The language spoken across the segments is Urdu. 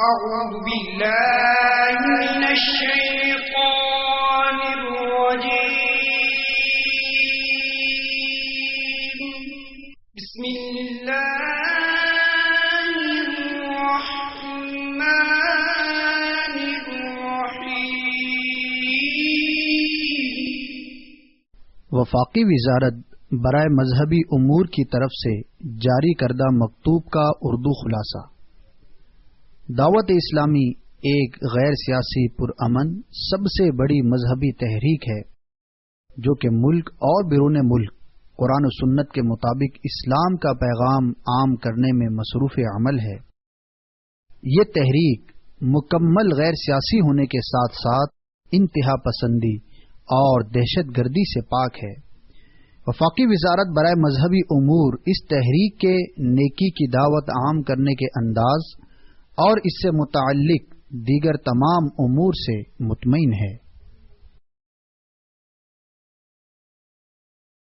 أعوذ بالله من الشيطان الرجيم بسم الله الرحمن الرحيم وفاقی وزارت برائے مذہبی امور کی طرف سے جاری کردہ مکتوب کا اردو خلاصہ۔ دعوت اسلامی ایک غیر سیاسی پرامن سب سے بڑی مذہبی تحریک ہے جو کہ ملک اور بیرون ملک قرآن و سنت کے مطابق اسلام کا پیغام عام کرنے میں مصروف عمل ہے۔ یہ تحریک مکمل غیر سیاسی ہونے کے ساتھ ساتھ انتہا پسندی اور دہشت گردی سے پاک ہے۔ وفاقی وزارت برائے مذہبی امور اس تحریک کے نیکی کی دعوت عام کرنے کے انداز اور اس سے متعلق دیگر تمام امور سے مطمئن ہے۔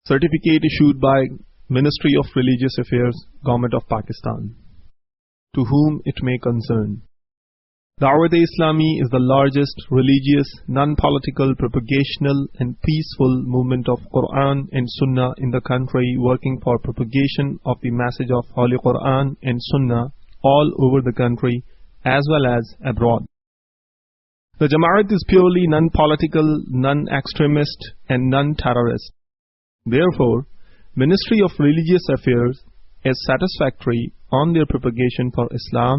Certificate issued by Ministry of Religious Affairs, Government of Pakistan. To whom it may concern. Dawat-e-Islami is the largest religious, non-political, propagational and peaceful movement of Quran and Sunnah in the country, working for propagation of the message of Holy Quran and Sunnah all over the country as well as abroad. The Jamaat is purely non-political, non-extremist and non-terrorist. Therefore, Ministry of Religious Affairs is satisfactory on their propagation for Islam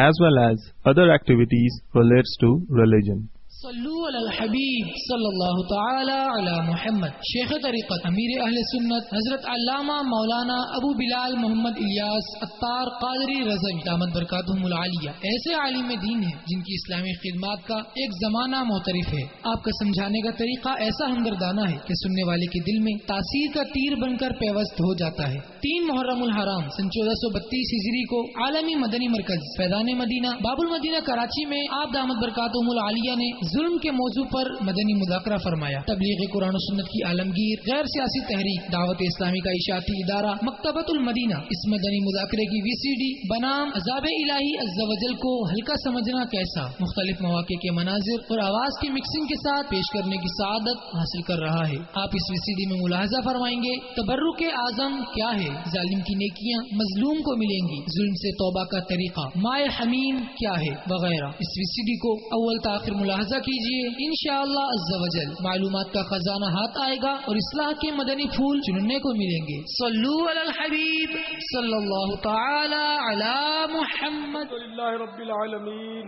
as well as other activities relates to religion. صلو علی الحبیب صلی اللہ تعالی علی محمد۔ شیخ طریقت امیر اہل سنت حضرت علامہ مولانا ابو بلال محمد الیاس عطار قادری رضوی دامت برکاتہم العالیہ ایسے عالم دین ہیں جن کی اسلامی خدمات کا ایک زمانہ معترف ہے۔ آپ کا سمجھانے کا طریقہ ایسا ہمدردانہ ہے کہ سننے والے کے دل میں تاثیر کا تیر بن کر پیوست ہو جاتا ہے۔ 3 محرم الحرام سن 1432 ہجری کو عالمی مدنی مرکز فیضان مدینہ باب المدینہ کراچی میں آپ دامت برکاتہم العالیہ نے ظلم کے موضوع پر مدنی مذاکرہ فرمایا۔ تبلیغ قرآن و سنت کی عالمگیر غیر سیاسی تحریک دعوت اسلامی کا اشاعتی ادارہ مکتبۃ المدینہ اس مدنی مذاکرے کی VCD بنام عذاب الہی عز و جل کو ہلکا سمجھنا کیسا مختلف مواقع کے مناظر اور آواز کی مکسنگ کے ساتھ پیش کرنے کی سعادت حاصل کر رہا ہے۔ آپ اس VCD میں ملاحظہ فرمائیں گے تبرک اعظم کیا ہے، ظالم کی نیکیاں مظلوم کو ملیں گی، ظلم سے توبہ کا طریقہ، مائے حمیم کیا ہے وغیرہ۔ اس VCD کو اول تاخیر ملاحظہ کیجیے، انشاءاللہ عز و جل معلومات کا خزانہ ہاتھ آئے گا اور اصلاح کے مدنی پھول چننے کو ملیں گے۔ صلو علی الحبیب صلی اللہ تعالی علی محمد۔ للہ رب العالمین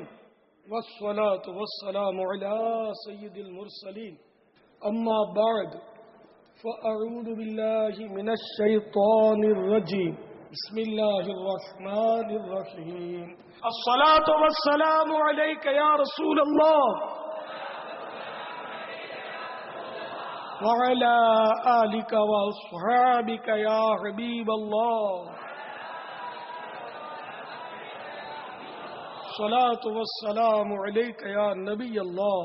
والصلاة والسلام علی سید المرسلین، اما بعد فاعوذ باللہ من الشیطان الرجیم، بسم اللہ الرحمن الرحیم۔ الصلاة والسلام علیک یا رسول اللہ وعلى آلك وأصحابك يا حبيب الله، الصلاة والسلام عليك يا نبي الله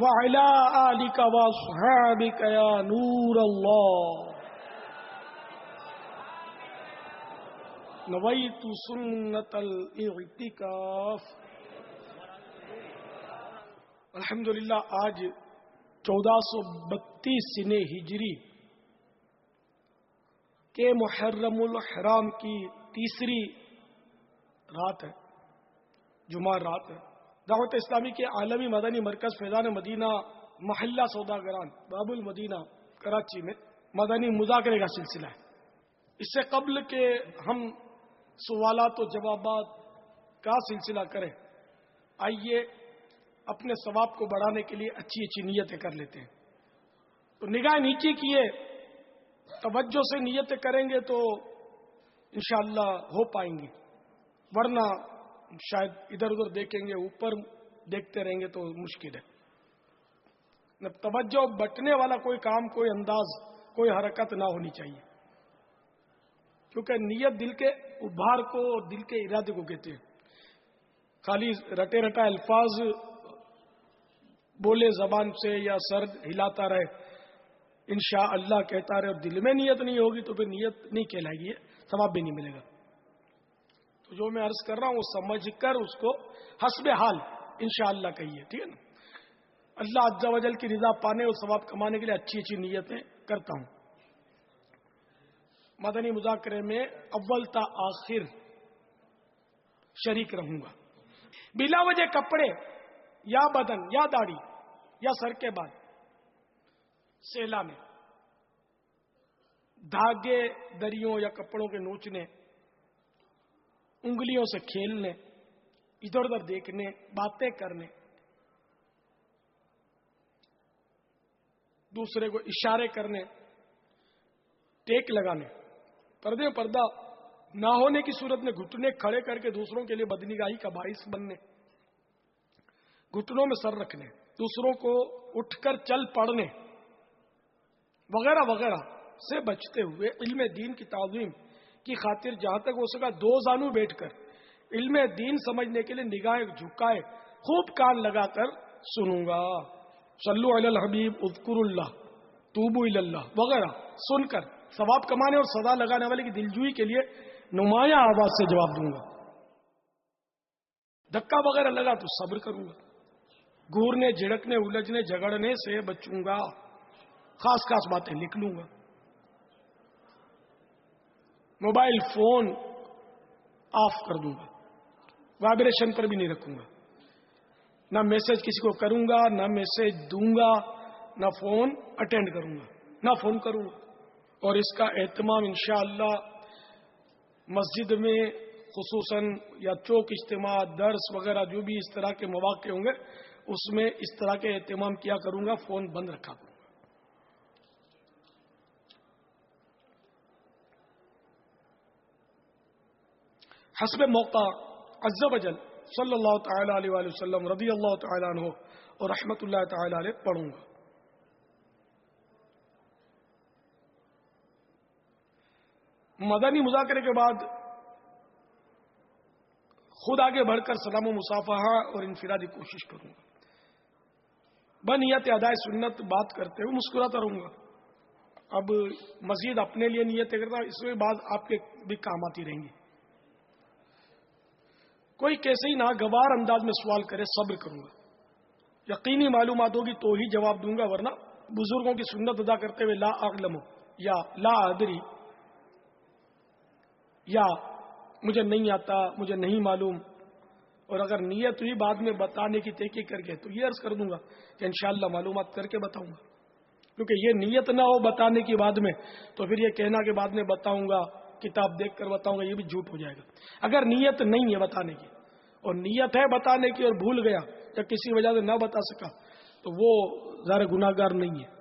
وعلى آلك وأصحابك يا نور الله، نويت سنة الاعتكاف۔ الحمدللہ آج 1432 سنہ ہجری کے محرم الحرام کی تیسری رات ہے، جمعہ رات ہے۔ دعوت اسلامی کے عالمی مدنی مرکز فیضان مدینہ محلہ سوداگران باب المدینہ کراچی میں مدنی مذاکرے کا سلسلہ ہے۔ اس سے قبل کہ ہم سوالات و جوابات کا سلسلہ کریں، آئیے اپنے ثواب کو بڑھانے کے لیے اچھی اچھی نیتیں کر لیتے ہیں۔ تو نگاہ نیچے کیے توجہ سے نیتیں کریں گے تو انشاءاللہ ہو پائیں گی، ورنہ شاید ادھر ادھر دیکھیں گے، اوپر دیکھتے رہیں گے تو مشکل ہے۔ توجہ بٹنے والا کوئی کام، کوئی انداز، کوئی حرکت نہ ہونی چاہیے، کیونکہ نیت دل کے ابھار کو اور دل کے ارادے کو کہتے ہیں۔ خالی رٹے رٹا الفاظ بولے زبان سے یا سر ہلاتا رہے انشاءاللہ کہتا رہے اور دل میں نیت نہیں ہوگی تو پھر نیت نہیں کہلائے گی، ثواب بھی نہیں ملے گا۔ تو جو میں عرض کر رہا ہوں وہ سمجھ کر اس کو حسب حال انشاءاللہ کہیے، ٹھیک ہے نا. اللہ عز و جل کی رضا پانے اور ثواب کمانے کے لیے اچھی اچھی نیتیں کرتا ہوں. مدنی مذاکرے میں اول تا آخر شریک رہوں گا. بلا وجہ کپڑے یا بدن یا داڑھی یا سر کے بال سیلا میں دھاگے دریوں یا کپڑوں کے نوچنے، انگلیوں سے کھیلنے، ادھر ادھر دیکھنے، باتیں کرنے، دوسرے کو اشارے کرنے، ٹیک لگانے، پردے پردہ نہ ہونے کی صورت میں گھٹنے کھڑے کر کے دوسروں کے لیے بدنگاہی کا باعث بننے، گھٹنوں میں سر رکھنے، دوسروں کو اٹھ کر چل پڑنے وغیرہ وغیرہ سے بچتے ہوئے علم دین کی تعظیم کی خاطر جہاں تک ہو سکا دو زانو بیٹھ کر علم دین سمجھنے کے لیے نگاہیں جھکائے خوب کان لگا کر سنوں گا. صلو علی الحبیب اذکر اللہ توبو الی اللہ وغیرہ سن کر ثواب کمانے اور سزا لگانے والے کی دلجوئی کے لیے نمایاں آواز سے جواب دوں گا. دھکا وغیرہ لگا تو صبر کروں گا. گھورنے جھڑکنے الجھنے جھگڑنے سے بچوں گا. خاص خاص باتیں لکھ لوں گا. موبائل فون آف کر دوں گا، وائبریشن پر بھی نہیں رکھوں گا. نہ میسج کسی کو کروں گا، نہ میسج دوں گا، نہ فون اٹینڈ کروں گا، نہ فون کروں گا. اور اس کا اہتمام انشاءاللہ مسجد میں خصوصاً یا چوک اجتماع درس وغیرہ جو بھی اس طرح کے مواقع ہوں گے اس میں اس طرح کے اہتمام کیا کروں گا. فون بند رکھا کروں گا. حسب موقع عز و جل صلی اللہ تعالی علیہ وآلہ وسلم رضی اللہ تعالی عنہ اور رحمت اللہ تعالی علیہ پڑھوں گا. مدنی مذاکرے کے بعد خود آگے بڑھ کر سلام و مصافحہ اور انفرادی کوشش کروں گا. بنیت ادائے سنت بات کرتے ہوئے مسکراتا رہوں گا. اب مزید اپنے لیے نیتیں کرتا ہوں، اس میں بعد آپ کے بھی کام آتی رہیں گی. کوئی کیسے ہی ناگوار انداز میں سوال کرے صبر کروں گا. یقینی معلومات ہوگی تو ہی جواب دوں گا، ورنہ بزرگوں کی سنت ادا کرتے ہوئے لا اعلم یا لا ادری یا مجھے نہیں آتا، مجھے نہیں معلوم، اور اگر نیت ہوئی بعد میں بتانے کی تحقیق کر کے تو یہ عرض کر دوں گا کہ انشاءاللہ معلومات کر کے بتاؤں گا. کیونکہ یہ نیت نہ ہو بتانے کی بعد میں تو پھر یہ کہنا کہ بعد میں بتاؤں گا، کتاب دیکھ کر بتاؤں گا، یہ بھی جھوٹ ہو جائے گا. اگر نیت نہیں ہے بتانے کی اور نیت ہے بتانے کی اور بھول گیا یا کسی وجہ سے نہ بتا سکا تو وہ ذرا گناہگار نہیں ہے.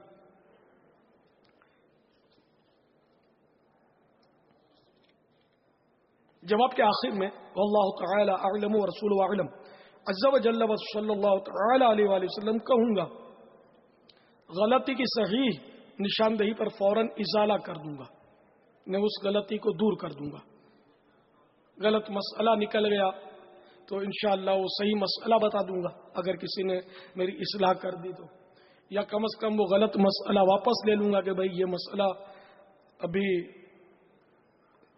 جواب کے آخر میں واللہ تعالی اعلم ورسول اعلم عز و جل صلی اللہ تعالی علیہ وآلہ وسلم کہوں گا. غلطی کی صحیح نشاندہی پر فوراً ازالہ کر دوں گا، میں اس غلطی کو دور کر دوں گا. غلط مسئلہ نکل گیا تو انشاءاللہ وہ صحیح مسئلہ بتا دوں گا اگر کسی نے میری اصلاح کر دی تو، یا کم از کم وہ غلط مسئلہ واپس لے لوں گا کہ بھائی یہ مسئلہ ابھی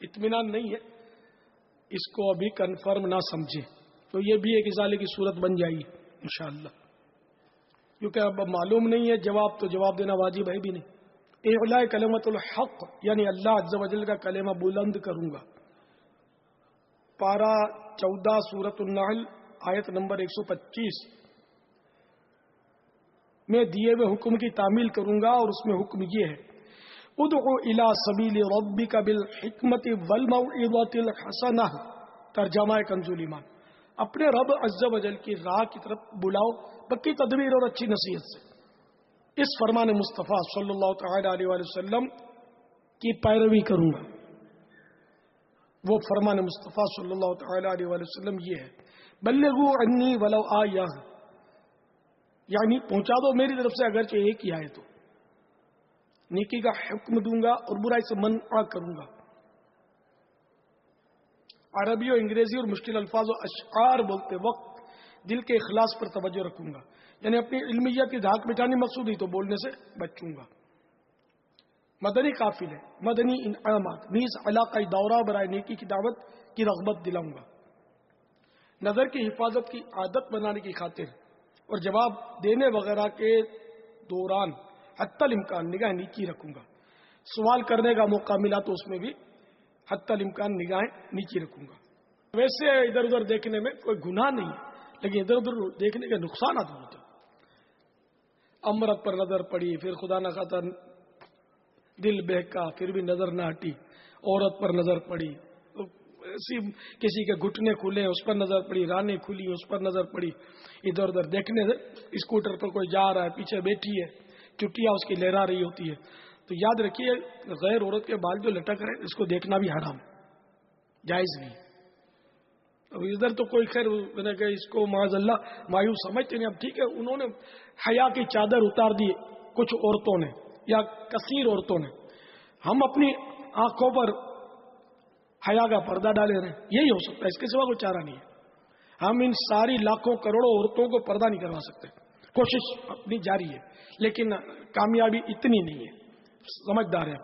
اطمینان نہیں ہے، اس کو ابھی کنفرم نہ سمجھے. تو یہ بھی ایک ازالے کی صورت بن جائے گی انشاءاللہ. کیونکہ اب معلوم نہیں ہے جواب تو جواب دینا واجب ہے بھی نہیں. اعلاء کلمۃ الحق یعنی اللہ عز و جل کا کلمہ بلند کروں گا. پارہ 14 سورۃ النحل آیت نمبر 125 میں دیے ہوئے حکم کی تعمیل کروں گا، اور اس میں حکم یہ ہے ادعو الی سبیل ربک بالحکمت والموعظۃ الحسنہ. ترجمہ کنز ایمان، اپنے رب عز و جل کی راہ کی طرف بلاؤ پکی تدبیر اور اچھی نصیحت سے. اس فرمان مصطفیٰ صلی اللہ تعالی علیہ وآلہ وسلم کی پیروی کروں گا. وہ فرمان مصطفیٰ صلی اللہ تعالی علیہ وآلہ وسلم یہ ہے بلغوا عنی ولو آیہ، یعنی پہنچا دو میری طرف سے اگرچہ ایک ہی آئے تو. نیکی کا حکم دوں گا اور برائی سے منع کروں گا. عربی و انگریزی اور مشکل الفاظ و اشعار بولتے وقت دل کے اخلاص پر توجہ رکھوں گا، یعنی اپنی علمیت کی دھاک مٹانی مقصود ہی تو بولنے سے بچوں گا. مدنی قافلے، مدنی انعامات نیز علاقائی دورہ برائے نیکی کی دعوت کی رغبت دلاؤں گا. نظر کی حفاظت کی عادت بنانے کی خاطر اور جواب دینے وغیرہ کے دوران حتی الامکان نگاہ نیچی رکھوں گا. سوال کرنے کا موقع ملا تو اس میں بھی حتی الامکان نگاہیں نیچی رکھوں گا. ویسے ادھر ادھر دیکھنے میں کوئی گناہ نہیں ہے، لیکن ادھر ادھر دیکھنے کے نقصانات ہوتے ہیں. امرت پر نظر پڑی، پھر خدا نہ خاصا دل بہکا، پھر بھی نظر نہ ہٹی. عورت پر نظر پڑی، کسی کے گھٹنے کھلے اس پر نظر پڑی، رانیں کھلی اس پر نظر پڑی. ادھر ادھر دیکھنے سے اسکوٹر پر کوئی جا رہا ہے، پیچھے بیٹھی ہے، چٹیاں اس کی لہرا رہی ہوتی ہے، تو یاد رکھیے غیر عورت کے بال جو لٹک رہے اس کو دیکھنا بھی حرام، جائز نہیں. اب ادھر تو کوئی خیر کہ اس کو معاذ اللہ مایوس سمجھتے نہیں. اب ٹھیک ہے، انہوں نے حیا کی چادر اتار دی کچھ عورتوں نے یا کثیر عورتوں نے. ہم اپنی آنکھوں پر حیا کا پردہ ڈالے رہے، یہی ہو سکتا ہے، اس کے سوا کوئی چارہ نہیں ہے. ہم ان ساری لاکھوں کروڑوں عورتوں کو پردہ نہیں کروا سکتے. کوشش اپنی جاری ہے، لیکن کامیابی اتنی نہیں ہے. سمجھدار ہے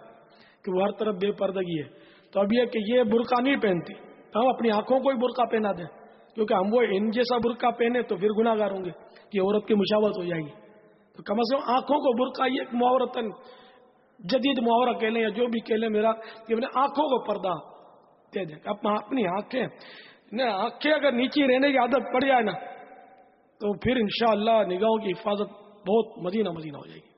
کہ وہ ہر طرف بے پردگی ہے. تو اب یہ کہ یہ برقع نہیں پہنتی، ہم اپنی آنکھوں کو ہی برقع پہنا دیں، کیونکہ ہم وہ ان جیسا برقع پہنے تو پھر گناہ گار ہوں گے کہ عورت کی مشابہت ہو جائے گی. تو کم از کم آنکھوں کو برقع، یہ ایک محاورتاً جدید محاورہ کہہ لیں یا جو بھی کہہ لیں میرا، کہ اپنے آنکھوں کو پردہ دے دیں. اپنی آنکھیں اگر نیچی رہنے کی عادت پڑ جائے نا تو پھر انشاءاللہ نگاہوں کی حفاظت بہت مدینہ ہو جائے گی.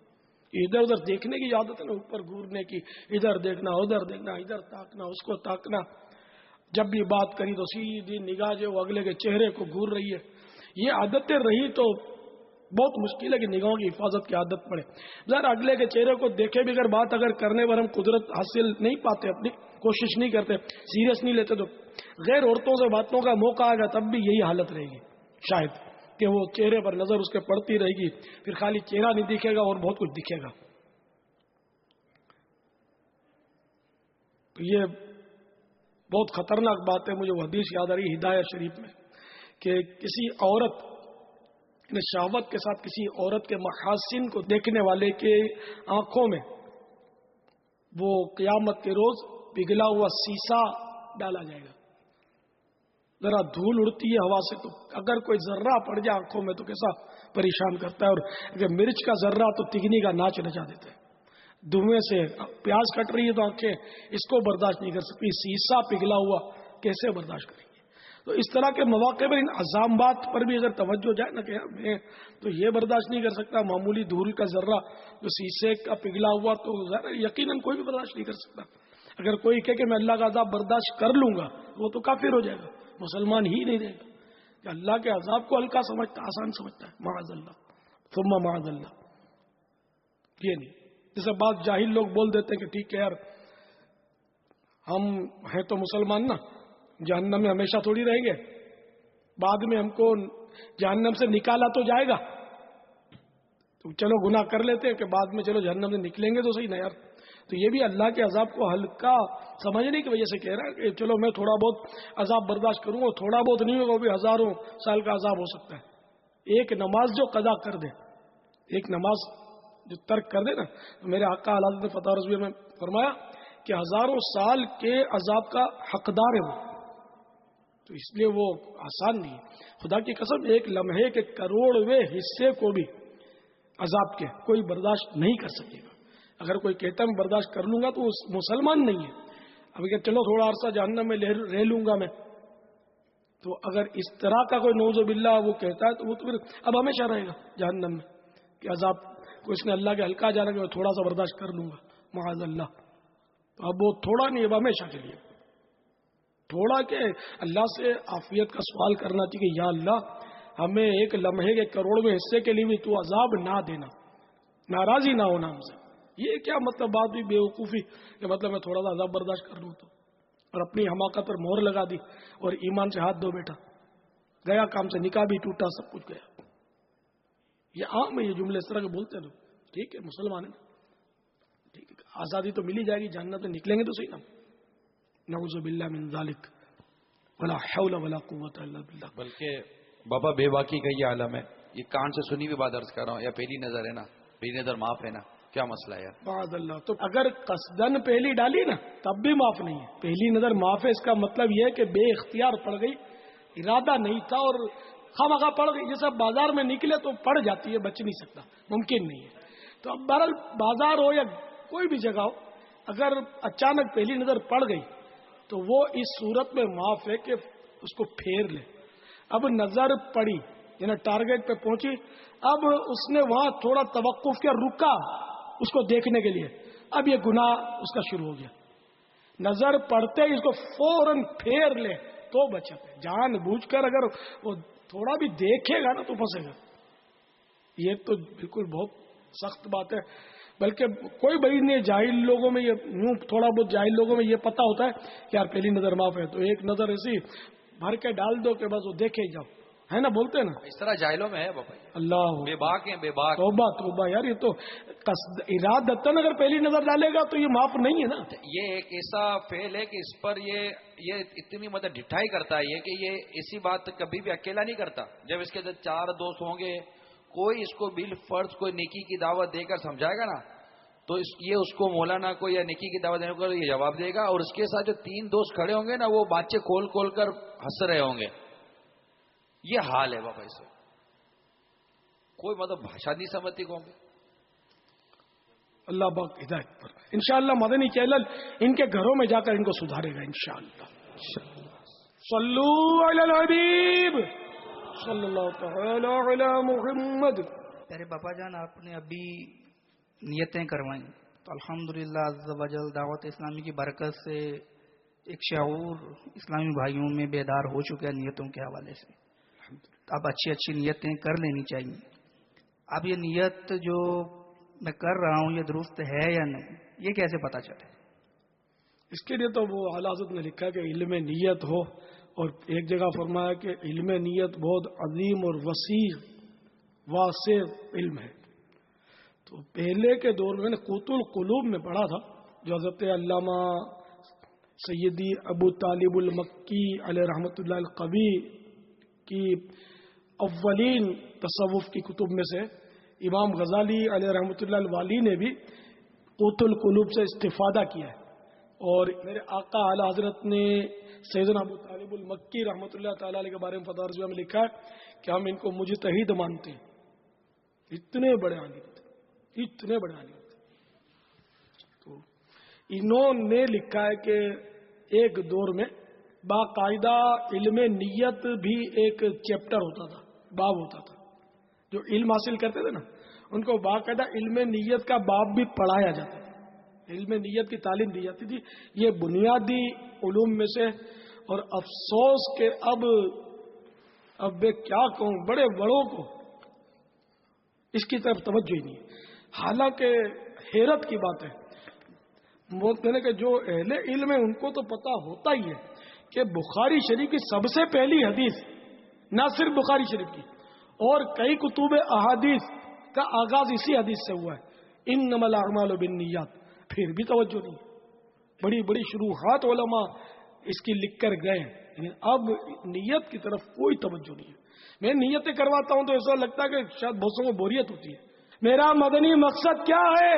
ادھر ادھر دیکھنے کی عادت ہے نا، اوپر گورنے کی، ادھر دیکھنا ادھر دیکھنا، ادھر تاکنا اس کو تاکنا. جب بھی بات کری تو سیدھی نگاہ جو اگلے کے چہرے کو گور رہی ہے. یہ عادتیں رہی تو بہت مشکل ہے کہ نگاہوں کی حفاظت کی عادت پڑے. ذرا اگلے کے چہرے کو دیکھے بغیر بات اگر کرنے پر ہم قدرت حاصل نہیں پاتے، اپنی کوشش نہیں کرتے، سیریس نہیں لیتے، تو غیر عورتوں سے باتوں کا موقع آئے گا تب بھی یہی حالت رہے گی شاید، کہ وہ چہرے پر نظر اس کے پڑتی رہے گی، پھر خالی چہرہ نہیں دکھے گا اور بہت کچھ دکھے گا. تو یہ بہت خطرناک بات ہے. مجھے وہ حدیث یاد آ رہی ہدایہ شریف میں کہ کسی عورت نے شہوت کے ساتھ کسی عورت کے محاسن کو دیکھنے والے کے آنکھوں میں وہ قیامت کے روز پگھلا ہوا سیسا ڈالا جائے گا. ذرا دھول اڑتی ہے ہوا سے تو اگر کوئی ذرہ پڑ جائے آنکھوں میں تو کیسا پریشان کرتا ہے. اور اگر مرچ کا ذرہ تو تگنی کا ناچ نچا دیتا ہے. دھوئیں سے پیاز کٹ رہی ہے تو آنکھیں اس کو برداشت نہیں کر سکتی، سیسا پگھلا ہوا کیسے برداشت کریں گے؟ تو اس طرح کے مواقع پر ان عذابات پر بھی اگر توجہ جائے نا کہ میں تو یہ برداشت نہیں کر سکتا، معمولی دھول کا ذرہ جو سیسے کا پگھلا ہوا تو یقیناً کوئی بھی برداشت نہیں کر سکتا. اگر کوئی کہے کہ میں اللہ کا عذاب برداشت کر لوں گا وہ تو کافر ہو جائے گا، مسلمان ہی نہیں رہے گا. کہ اللہ کے عذاب کو ہلکا سمجھتا، آسان سمجھتا ہے، معاذ اللہ ثم معاذ اللہ. یہ نہیں، جیسے بات جاہل لوگ بول دیتے ہیں کہ ٹھیک ہے یار ہم ہیں تو مسلمان نا، جہنم میں ہمیشہ تھوڑی رہیں گے، بعد میں ہم کو جہنم سے نکالا تو جائے گا، تو چلو گناہ کر لیتے ہیں کہ بعد میں چلو جہنم سے نکلیں گے تو صحیح نا یار. تو یہ بھی اللہ کے عذاب کو ہلکا سمجھنے کی وجہ سے کہہ رہا ہے کہ چلو میں تھوڑا بہت عذاب برداشت کروں گا، تھوڑا بہت نہیں ہوگا، وہ بھی ہزاروں سال کا عذاب ہو سکتا ہے. ایک نماز جو قضا کر دے، ایک نماز جو ترک کر دے نا، تو میرے آقا حضرت نے فتح رضویہ میں فرمایا کہ ہزاروں سال کے عذاب کا حقدار ہے وہ. تو اس لیے وہ آسان نہیں ہے. خدا کی قسم ایک لمحے کے کروڑویں حصے کو بھی عذاب کے کوئی برداشت نہیں کر سکے گا. اگر کوئی کہتا میں برداشت کر لوں گا تو وہ مسلمان نہیں ہے. اب کہ چلو تھوڑا عرصہ جہنم میں رہ لوں گا میں، تو اگر اس طرح کا کوئی نعوذ باللہ وہ کہتا ہے تو وہ تو پھر اب ہمیشہ رہے گا جہنم میں کہ عذاب کو اس نے اللہ کے ہلکا جانا کہ میں تھوڑا سا برداشت کر لوں گا معاذ اللہ. تو اب وہ تھوڑا نہیں، اب ہمیشہ کے لیے تھوڑا کہ اللہ سے عافیت کا سوال کرنا چاہیے کہ یا اللہ ہمیں ایک لمحے کے کروڑویں حصے کے لیے بھی تو عذاب نہ دینا، ناراضی نہ ہونا ہم سے. یہ کیا مطلب بات بھی بے وقوفی کہ مطلب میں تھوڑا سا عذاب برداشت کر لوں تو، اور اپنی حماقت پر مہر لگا دی اور ایمان سے ہاتھ دھو بیٹھا، گیا کام سے، نکاح بھی ٹوٹا، سب کچھ گیا. یہ عام ہے، یہ جملے اس طرح کے بولتے ہیں لوگ. ٹھیک ہے مسلمان ہے، ٹھیک ہے آزادی تو ملی جائے گی، جہنم سے نکلیں گے تو صحیح نا. نعوذ باللہ من ذالک ولا حول ولا قوت الا باللہ. بلکہ بابا بے باکی کا یہ عالم ہے. یہ کان سے سنی ہوئی بات عرض کر رہا ہوں، یا پہلی نظر ہے نا، پہلی نظر معاف ہے نا، کیا مسئلہ ہے یار؟ معاذ اللہ. تو اگر قصدن پہلی ڈالی نا تب بھی معاف نہیں ہے. پہلی نظر معاف ہے، اس کا مطلب یہ ہے کہ بے اختیار پڑ گئی، ارادہ نہیں تھا اور خواہ پڑ گئی. جیسے بازار میں نکلے تو پڑ جاتی ہے، بچ نہیں سکتا، ممکن نہیں ہے. تو اب بہرحال بازار ہو یا کوئی بھی جگہ ہو، اگر اچانک پہلی نظر پڑ گئی تو وہ اس صورت میں معاف ہے کہ اس کو پھیر لے. اب نظر پڑی یعنی ٹارگیٹ پہ پہنچی، اب اس نے وہاں تھوڑا توقف کیا، رکا اس کو دیکھنے کے لیے، اب یہ گناہ اس کا شروع ہو گیا. نظر پڑتے ہی اس کو فوراً پھیر لے تو بچت ہے. جان بوجھ کر اگر وہ تھوڑا بھی دیکھے گا نا تو پھنسے گا. یہ تو بالکل بہت سخت بات ہے. بلکہ کوئی بڑی نہیں، جاہل لوگوں میں یہ یوں تھوڑا بہت جاہل لوگوں میں یہ پتا ہوتا ہے کہ یار پہلی نظر معاف ہے، تو ایک نظر ایسی بھر کے ڈال دو کہ بس وہ دیکھے ہی جاؤ، ہے نا، بولتے ہیں نا. اس طرح جاہلوں میں ہے بابا، اللہ بے باک ہیں، بے باک. توبہ توبہ یار، یہ تو ارادتاً اگر پہلی نظر ڈالے گا تو یہ معاف نہیں ہے نا. یہ ایک ایسا فعل ہے کہ اس پر یہ اتنی مطلب ڈٹھائی کرتا ہے کہ یہ ایسی بات کبھی بھی اکیلا نہیں کرتا. جب اس کے اندر 4 دوست ہوں گے، کوئی اس کو بال فرض کوئی نیکی کی دعوت دے کر سمجھائے گا نا، تو یہ اس کو مولانا کو یا نیکی کی دعوت دینے کو یہ جواب دے گا. اور اس کے ساتھ جو 3 دوست کھڑے ہوں گے نا، وہ باتیں کھول کھول کر ہنس رہے ہوں گے. یہ حال ہے بابا. اسے کوئی مطلب بھاشا نہیں سمجھتی قوم. اللہ باق ہدایت پر. انشاءاللہ مدنی چینل ان کے گھروں میں جا کر ان کو سدھارے گا انشاءاللہ. صلو علی الحبیب صلی اللہ تعالی علی محمد. پیارے باپا جان، آپ نے ابھی نیتیں کروائیں تو الحمدللہ عز و جل دعوت اسلامی کی برکت سے ایک شعور اسلامی بھائیوں میں بیدار ہو چکا ہے نیتوں کے حوالے سے. اب اچھی نیتیں کر لینی چاہیے. اب یہ نیت جو میں کر رہا ہوں یہ درست ہے یا نہیں، یہ کیسے پتا چلے؟ اس کے لیے تو وہ اعلیٰ حضرت نے لکھا کہ علم نیت ہو، اور ایک جگہ فرمایا کہ علم نیت بہت عظیم اور وسیع واسع علم ہے. تو پہلے کے دور میں قوت القلوب میں پڑھا تھا، جو حضرت علامہ سیدی ابو طالب المکی علیہ رحمۃ اللہ القوی کی اولین تصوف کی کتب میں سے امام غزالی علیہ رحمۃ اللہ الوالی نے بھی قوت القلوب سے استفادہ کیا ہے. اور میرے آقا اعلیٰ حضرت نے سیدنا ابو طالب المکی رحمۃ اللہ تعالی علیہ کے بارے میں فتح رضویہ میں لکھا ہے کہ ہم ان کو مجتہد مانتے ہیں. اتنے بڑے عالم تھے، اتنے بڑے عالم تھے. تو انہوں نے لکھا ہے کہ ایک دور میں باقاعدہ علم نیت بھی ایک چیپٹر ہوتا تھا، باب ہوتا تھا. جو علم حاصل کرتے تھے نا ان کو باقاعدہ علم نیت کا باب بھی پڑھایا جاتا تھا، علم نیت کی تعلیم دی جاتی تھی. یہ بنیادی علوم میں سے. اور افسوس کہ اب میں کیا کہوں، بڑے بڑوں کو اس کی طرف توجہ ہی نہیں ہے. حالانکہ حیرت کی بات ہے، بولتے ہیں کہ جو اہل علم ہے ان کو تو پتا ہوتا ہی ہے کہ بخاری شریف کی سب سے پہلی حدیث نہ صرف بخاری شریف کی اور کئی کتب احادیث کا آغاز اسی حدیث سے ہوا ہے، انما الاعمال بالنیات. پھر بھی توجہ نہیں. بڑی بڑی شروحات علماء اس کی لکھ کر گئے، لیکن اب نیت کی طرف کوئی توجہ نہیں ہے. میں نیتیں کرواتا ہوں تو ایسا لگتا ہے کہ شاید بہت کو بوریت ہوتی ہے. میرا مدنی مقصد کیا ہے؟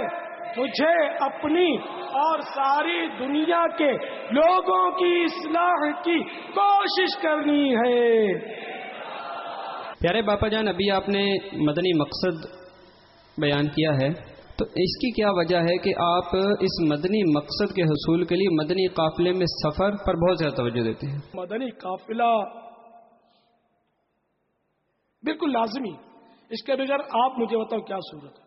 مجھے اپنی اور ساری دنیا کے لوگوں کی اصلاح کی کوشش کرنی ہے. پیارے باپا جان، ابھی آپ نے مدنی مقصد بیان کیا ہے، تو اس کی کیا وجہ ہے کہ آپ اس مدنی مقصد کے حصول کے لیے مدنی قافلے میں سفر پر بہت زیادہ توجہ دیتے ہیں؟ مدنی قافلہ بالکل لازمی. اس کے بغیر آپ مجھے بتاؤ کیا صورت ہے؟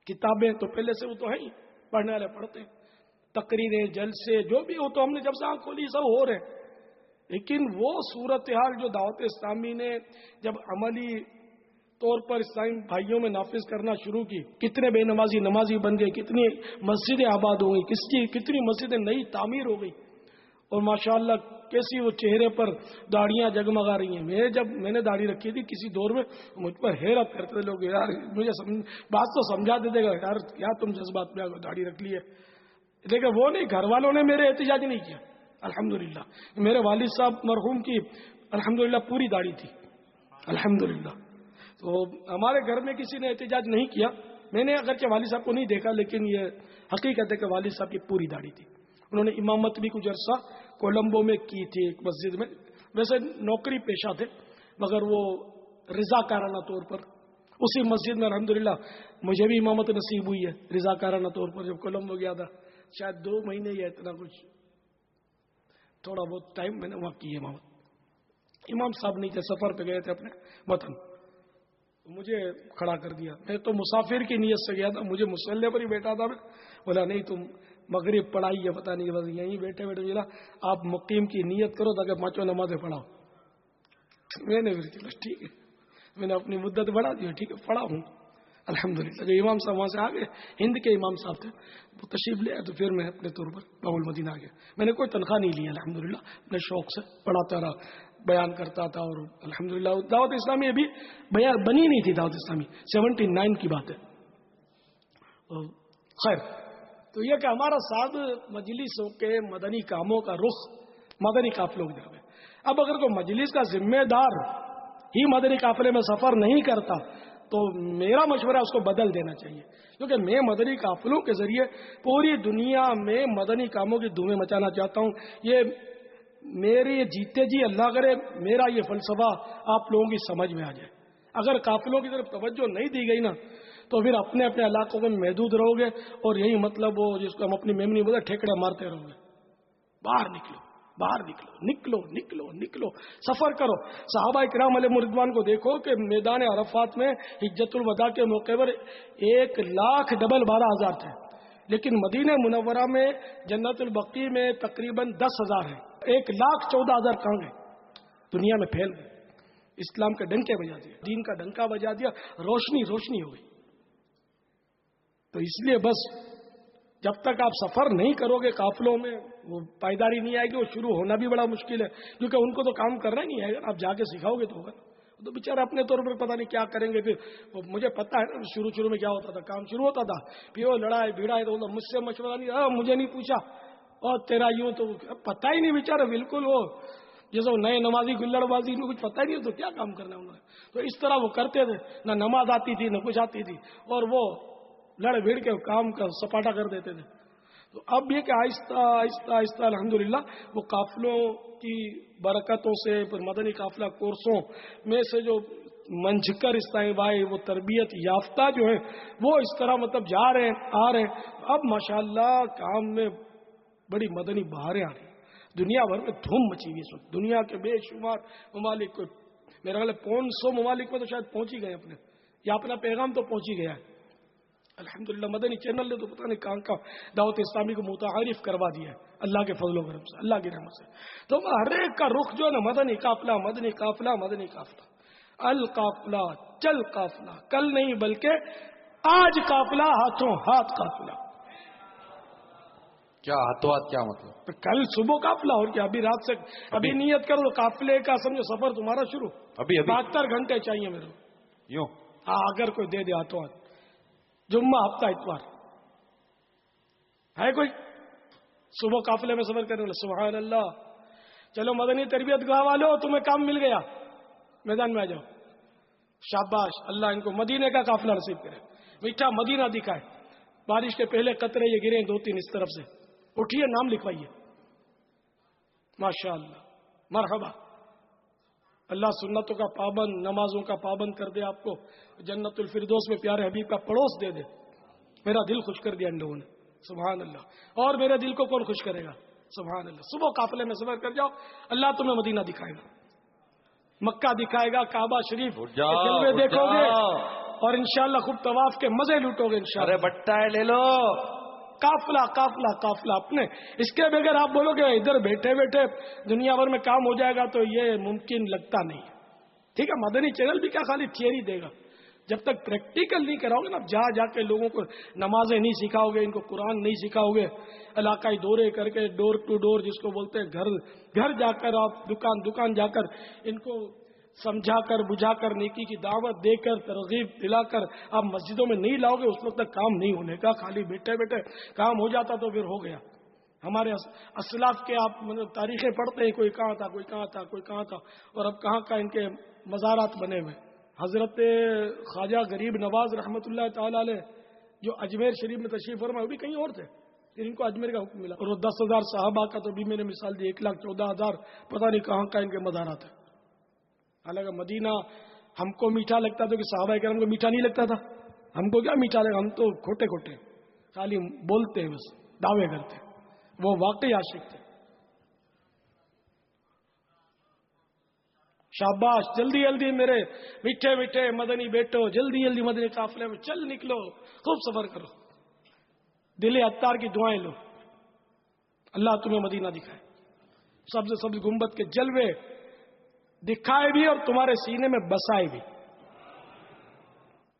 کتابیں تو پہلے سے وہ تو ہے ہی، پڑھنے والے پڑھتے ہیں، تقریریں جلسے جو بھی ہو تو ہم نے جب سے آنکھ کھولی سب ہو رہے ہیں. لیکن وہ صورتحال جو دعوت اسلامی نے جب عملی طور پر اسلامی بھائیوں میں نافذ کرنا شروع کی، کتنے بے نمازی نمازی بن گئے، کتنی مسجدیں آباد ہو گئی، کتنی مسجدیں نئی تعمیر ہو گئی، اور ماشاءاللہ کیسی وہ چہرے پر داڑیاں جگمگا رہی ہیں. جب میں نے داڑھی رکھی تھی کسی دور میں مجھ پر حیرت کرتے تھے لوگ، یار مجھے بات تو سمجھا دیتے گا، یار کیا تم جذبات میں داڑھی رکھ لی ہے. لیکن وہ نہیں، گھر والوں نے میرے احتجاج نہیں کیا. الحمدللہ میرے والد صاحب مرحوم کی الحمدللہ پوری داڑھی تھی الحمدللہ. تو ہمارے گھر میں کسی نے احتجاج نہیں کیا. میں نے اگرچہ والد صاحب کو نہیں دیکھا لیکن یہ حقیقت ہے کہ والد صاحب کی پوری داڑھی تھی. انہوں نے امامت بھی کچھ عرصہ کولمبو میں کی تھی ایک مسجد میں. ویسے نوکری پیشہ تھے مگر وہ رضاکارانہ طور پر اسی مسجد میں الحمدللہ مجھے بھی امامت نصیب ہوئی ہے رضاکارانہ طور پر. جب کولمبو گیا تھا شاید 2 مہینے یا اتنا کچھ تھوڑا بہت ٹائم میں نے وہاں کی امامت. امام صاحب نہیں تھے, سفر پہ گئے تھے اپنے وطن, مجھے کھڑا کر دیا. میں تو مسافر کی نیت سے گیا تھا, مجھے مسلح پر ہی بیٹھا تھا. میں بولا نہیں تم مغرب پڑھائی ہے پتہ نہیں, بس یہیں بیٹھے بیٹھے ملا آپ مقیم کی نیت کرو تاکہ 5 نمازیں پڑھاؤ. میں نے پھر چلو ٹھیک ہے, میں نے اپنی مدت بڑھا دی, ٹھیک ہے پڑھا ہوں الحمدللہ. جو امام صاحب وہاں سے آ گئے, ہند کے امام صاحب تھے, وہ تشریف لے تو پھر میں اپنے طور پر باب المدینہ آ گیا. میں نے کوئی تنخواہ نہیں لی الحمدللہ, اپنے شوق سے پڑھاتا رہا, بیان کرتا تھا. اور الحمدللہ دعوت اسلامی ابھی بنی نہیں تھی, دعوت اسلامی 79 کی بات ہے. خیر, تو یہ کہ ہمارا ساتھ مجلسوں کے مدنی کاموں کا رخ مدنی قافلوں کی طرف ہے. اب اگر کوئی مجلس کا ذمہ دار ہی مدنی قافلے میں سفر نہیں کرتا تو میرا مشورہ اس کو بدل دینا چاہیے, کیونکہ میں مدنی قافلوں کے ذریعے پوری دنیا میں مدنی کاموں کی دھومیں مچانا چاہتا ہوں. یہ میرے جیتے جی اللہ کرے میرا یہ فلسفہ آپ لوگوں کی سمجھ میں آ جائے. اگر قافلوں کی طرف توجہ نہیں دی گئی نا تو پھر اپنے اپنے علاقوں میں محدود رہو گے, اور یہی مطلب وہ جس کو ہم اپنی میمنی بولتے ٹھیکڑے مارتے رہو گے. باہر نکلو, باہر نکلو, نکلو نکلو نکلو, سفر کرو. صحابہ کرام علیہ رضوان کو دیکھو کہ میدان عرفات میں حجت الوداع کے موقع پر 1,12,000 تھے, لیکن مدینہ منورہ میں جنت البقیع میں تقریباً 10,000 ہیں. 1,14,000 کہاں گئے؟ دنیا میں پھیل گئے. اسلام کے ڈنکے بجا دیا, دین کا ڈنکا بجا دیا, روشنی روشنی ہو گئی. تو اس لیے بس جب تک آپ سفر نہیں کرو گے قافلوں میں وہ پائیداری نہیں آئے گی. وہ شروع ہونا بھی بڑا مشکل ہے, کیونکہ ان کو تو کام کرنا ہی نہیں ہے. آپ جا کے سکھاؤ گے تو ہوگا, تو بیچارے اپنے طور پر پتہ نہیں کیا کریں گے. پھر مجھے پتا ہے شروع میں کیا ہوتا تھا, کام شروع ہوتا تھا پھر وہ لڑائی بھیڑائی, تو مجھ سے مشورہ نہیں, مجھے نہیں پوچھا, اور تیرا یوں, تو پتہ ہی نہیں بیچارے بالکل وہ جیسے وہ نئے نمازی گلڑ بازی میں کچھ پتہ ہی نہیں, تو کیا کام کرنا ہے انہوں نے. تو اس طرح وہ کرتے تھے, نہ نماز آتی تھی نہ کچھ آتی تھی, اور وہ لڑ بھیڑ کے کام کا سپاٹا کر دیتے تھے. تو اب یہ کہ آہستہ آہستہ آہستہ الحمدللہ وہ قافلوں کی برکتوں سے پھر مدنی قافلہ کورسوں میں سے جو منجھ کر اس طرح بھائی وہ تربیت یافتہ جو ہیں وہ اس طرح مطلب جا رہے ہیں آ رہے ہیں. اب ماشاءاللہ کام میں بڑی مدنی بہاریں آ رہی ہیں. دنیا بھر میں دھوم مچی ہوئی اس وقت, دنیا کے بے شمار ممالک کو, میرا خیال ہے 500 ممالک میں تو شاید پہنچ ہی گئے اپنے, یا اپنا پیغام تو پہنچ ہی گیا ہے الحمدللہ. مدنی چینل نے تو پتہ نہیں کہاں کا دعوت اسلامی کو متعارف کروا دیا ہے اللہ کے فضل و کرم سے, اللہ کی رحمت سے. تو ہر ایک کا رخ جو ہے نا مدنی قافلہ مدنی قافلہ مدنی قافلہ, القافلہ چل قافلہ, کل نہیں بلکہ آج قافلہ ہاتھوں ہاتھ قافلہ. کیا ہاتھوں ہاتھ کیا مطلب؟ کل صبح قافلہ, اور کیا ابھی رات سے ابھی نیت کرو قافلے کا سمجھو سفر تمہارا شروع. ابھی 72 گھنٹے چاہیے میرے کو یوں. ہاں اگر کوئی دے دے ہاتھوں ہاتھ, جمعہ ہفتہ اتوار ہے کوئی صبح قافلے میں سفر کرنے والا, سبحان اللہ. چلو مدنی تربیت گاہ والو تمہیں کام مل گیا, میدان میں آ جاؤ, شاباش, اللہ ان کو مدینے کا قافلہ نصیب کرے, میٹھا مدینہ دکھائے. بارش کے پہلے قطرے یہ گرے 2-3 اس طرف سے, اٹھیے نام لکھوائیے, ماشاء اللہ مرحبا. اللہ سنتوں کا پابند, نمازوں کا پابند کر دے, آپ کو جنت الفردوس میں پیارے حبیب کا پڑوس دے دے. میرا دل خوش کر دیا ان لوگوں نے, سبحان اللہ. اور میرے دل کو کون خوش کرے گا, سبحان اللہ. صبح قافلے میں سفر کر جاؤ, اللہ تمہیں مدینہ دکھائے گا, مکہ دکھائے گا, کعبہ شریف جلوے دیکھو گے, اور انشاءاللہ خوب طواف کے مزے لوٹو گے انشاءاللہ. ارے بٹا ہے لے لو, قافلہ قافلہ قافلہ اپنے. اس کے بغیر آپ بولو گے ادھر بیٹھے بیٹھے دنیا بھر میں کام ہو جائے گا, تو یہ ممکن لگتا نہیں ہے. ٹھیک ہے, مدنی چینل بھی کیا خالی تھیوری دے گا, جب تک پریکٹیکل نہیں کراؤ گے نا, جا کے لوگوں کو نمازیں نہیں سکھاؤ گے, ان کو قرآن نہیں سکھاؤ گے, علاقائی دورے کر کے ڈور ٹو ڈور جس کو بولتے ہیں گھر گھر جا کر, آپ دکان جا کر ان کو سمجھا کر بجھا کر نیکی کی دعوت دے کر ترغیب دلا کر آپ مسجدوں میں نہیں لاؤ گے, اس وقت تک کام نہیں ہونے کا. خالی بیٹھے بیٹھے کام ہو جاتا تو پھر ہو گیا. ہمارے اسلاف کے آپ تاریخیں پڑھتے ہیں, کوئی کہاں تھا کوئی کہاں تھا کوئی کہاں تھا, اور اب کہاں کا ان کے مزارات بنے ہوئے. حضرت خواجہ غریب نواز رحمۃ اللہ تعالی علیہ جو اجمیر شریف میں تشریف فرما وہ بھی کہیں اور تھے، پھر ان کو اجمیر کا حکم ملا، اور وہ 10,000 صحابہ کا تو بھی میں نے مثال دی، 1,14,000 پتہ نہیں کہاں کا ان کے مزارات ہے۔ حالانکہ مدینہ ہم کو میٹھا لگتا تھا کہ صحابہ کرام کو میٹھا نہیں لگتا تھا، ہم کو کیا میٹھا لگا، ہم تو کھوٹے کھوٹے خالی بولتے ہیں، بس دعوے کرتے، وہ واقعی عاشق تھے۔ شاباش، جلدی جلدی میرے میٹھے میٹھے مدنی بیٹو، جلدی جلدی مدنی قافلے میں چل نکلو، خوب سفر کرو، دل عطار کی دعائیں لو، اللہ تمہیں مدینہ دکھائے، سب سے سبز گنبد کے جلوے دکھائے بھی اور تمہارے سینے میں بسائے بھی۔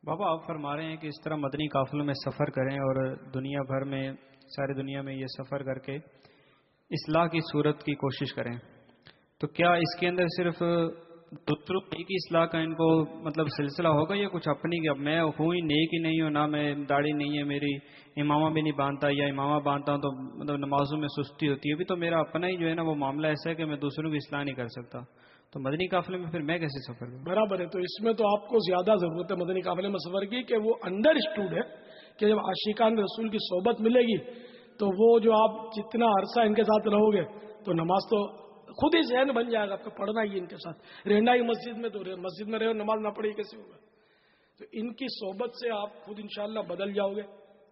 بابا آپ فرما رہے ہیں کہ اس طرح مدنی قافلوں میں سفر کریں اور دنیا بھر میں، ساری دنیا میں یہ سفر کر کے اصلاح کی صورت کی کوشش کریں، تو کیا اس کے اندر صرف دوسروں کی اصلاح کا ان کو مطلب سلسلہ ہوگا یا کچھ اپنی کہ اب میں ہوں ہی نیک ہی نہیں ہوں، نہ میں داڑھی نہیں ہے میری، امامہ بھی نہیں باندھتا، یا امامہ باندھتا ہوں تو مطلب نمازوں میں سستی ہوتی ہے، ابھی تو میرا اپنا ہی جو ہے نا وہ معاملہ ایسا ہے کہ میں دوسروں کی اصلاح نہیں کر سکتا، تو مدنی قافلے میں پھر میں کیسے سفر کروں؟ برابر ہے، تو اس میں تو آپ کو زیادہ ضرورت ہے مدنی قافلے میں سفر کی کہ وہ انڈرسٹوڈ ہے کہ جب عاشقان رسول کی صحبت ملے گی تو وہ جو آپ جتنا عرصہ ان کے ساتھ رہو گے تو نماز تو خود ہی ذہن بن جائے گا، آپ کو پڑھنا ہی ان کے ساتھ، رہنا ہی مسجد میں، تو مسجد میں رہو نماز نہ پڑھی کیسے ہوگا؟ تو ان کی صحبت سے آپ خود انشاءاللہ بدل جاؤ گے،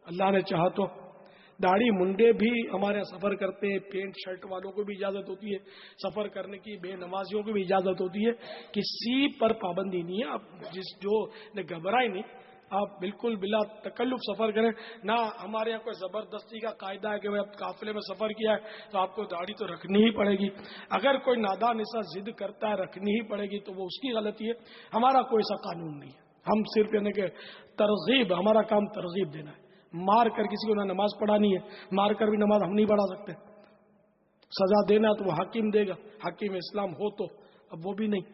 اللہ نے چاہا تو۔ داڑھی منڈے بھی ہمارے یہاں سفر کرتے ہیں، پینٹ شرٹ والوں کو بھی اجازت ہوتی ہے سفر کرنے کی، بے نمازیوں کو بھی اجازت ہوتی ہے، کسی پر پابندی نہیں ہے، آپ جو گھبرائے نہیں، آپ بالکل بلا تکلف سفر کریں، نہ ہمارے یہاں کوئی زبردستی کا قاعدہ ہے کہ اب قافلے میں سفر کیا ہے تو آپ کو داڑھی تو رکھنی ہی پڑے گی، اگر کوئی نادان ایسا ضد کرتا ہے رکھنی ہی پڑے گی تو وہ اس کی غلطی ہے، ہمارا کوئی ایسا قانون نہیں ہے، ہم صرف یعنی کہ ترغیب، ہمارا کام ترغیب دینا ہے، مار کر کسی کو نہ نماز پڑھانی ہے، مار کر بھی نماز ہم نہیں پڑھا سکتے، سزا دینا تو وہ حاکم دے گا، حاکم اسلام ہو تو، اب وہ بھی نہیں،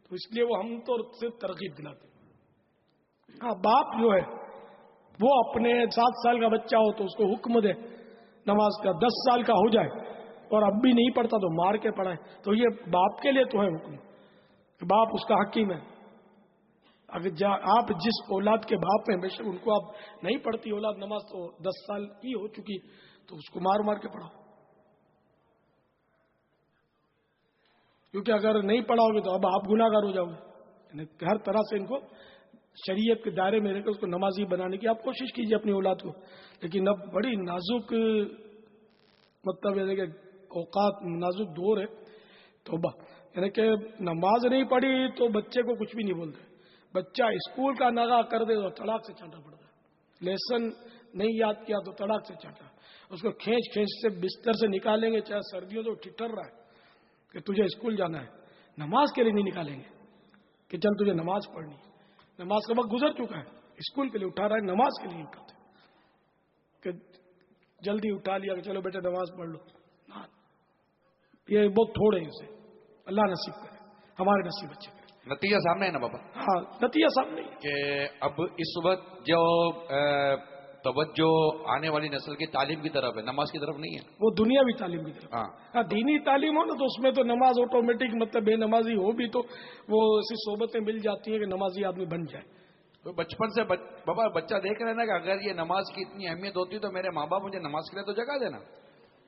تو اس لیے وہ ہم تو صرف ترغیب دلاتے ہیں۔ ہاں، باپ جو ہے وہ اپنے 7 سال کا بچہ ہو تو اس کو حکم دے نماز کا، 10 سال کا ہو جائے اور اب بھی نہیں پڑھتا تو مار کے پڑھائے، تو یہ باپ کے لیے تو ہے حکم کہ باپ اس کا حکیم ہے، اگر آپ جس اولاد کے باپ ہیں بے شک ان کو آپ نہیں پڑھتی اولاد نماز تو 10 سال کی ہو چکی تو اس کو مار مار کے پڑھاؤ، کیونکہ اگر نہیں پڑھاؤ گے تو اب آپ گناہ گار ہو جاؤ گے، یعنی ہر طرح سے ان کو شریعت کے دائرے میں رہ کر اس کو نمازی بنانے کی آپ کوشش کیجیے اپنی اولاد کو، لیکن اب بڑی نازک مطلب ہے کہ اوقات نازک دور ہے، توبہ، یعنی کہ نماز نہیں پڑھی تو بچے کو کچھ بھی نہیں بولتے، بچہ اسکول کا نگاہ کر دے تو تڑاک سے چانٹا پڑتا ہے، لیسن نہیں یاد کیا تو تڑاک سے چانٹا، اس کو کھینچ کھینچ سے بستر سے نکالیں گے، چاہے سردیوں تو ٹھٹر رہا ہے کہ تجھے اسکول جانا ہے، نماز کے لیے نہیں نکالیں گے کہ چل تجھے نماز پڑھنی ہے، نماز کا وقت گزر چکا ہے، اسکول کے لیے اٹھا رہا ہے، نماز کے لیے اٹھاتے کہ جلدی اٹھا لیا کہ چلو بیٹے نماز پڑھ لو، یہ بہت تھوڑے ہیں اسے، اللہ نصیب کرے، ہمارے نصیب اچھے کرے۔ نتیجہ سامنے ہے نا بابا؟ ہاں، نتیجہ سامنے کہ اب اس وقت جو توجہ آنے والی نسل کی تعلیم کی طرف ہے، نماز کی طرف نہیں ہے، وہ دنیاوی تعلیم کی طرف۔ ہاں، دینی تعلیم ہو نا تو اس میں تو نماز آٹومیٹک، مطلب بے نمازی ہو بھی تو وہ ایسی صحبتیں مل جاتی ہیں کہ نمازی آدمی بن جائے۔ تو بچپن سے بابا بچہ دیکھ رہے نا کہ اگر یہ نماز کی اتنی اہمیت ہوتی تو میرے ماں باپ مجھے نماز کے لیے تو جگہ دینا،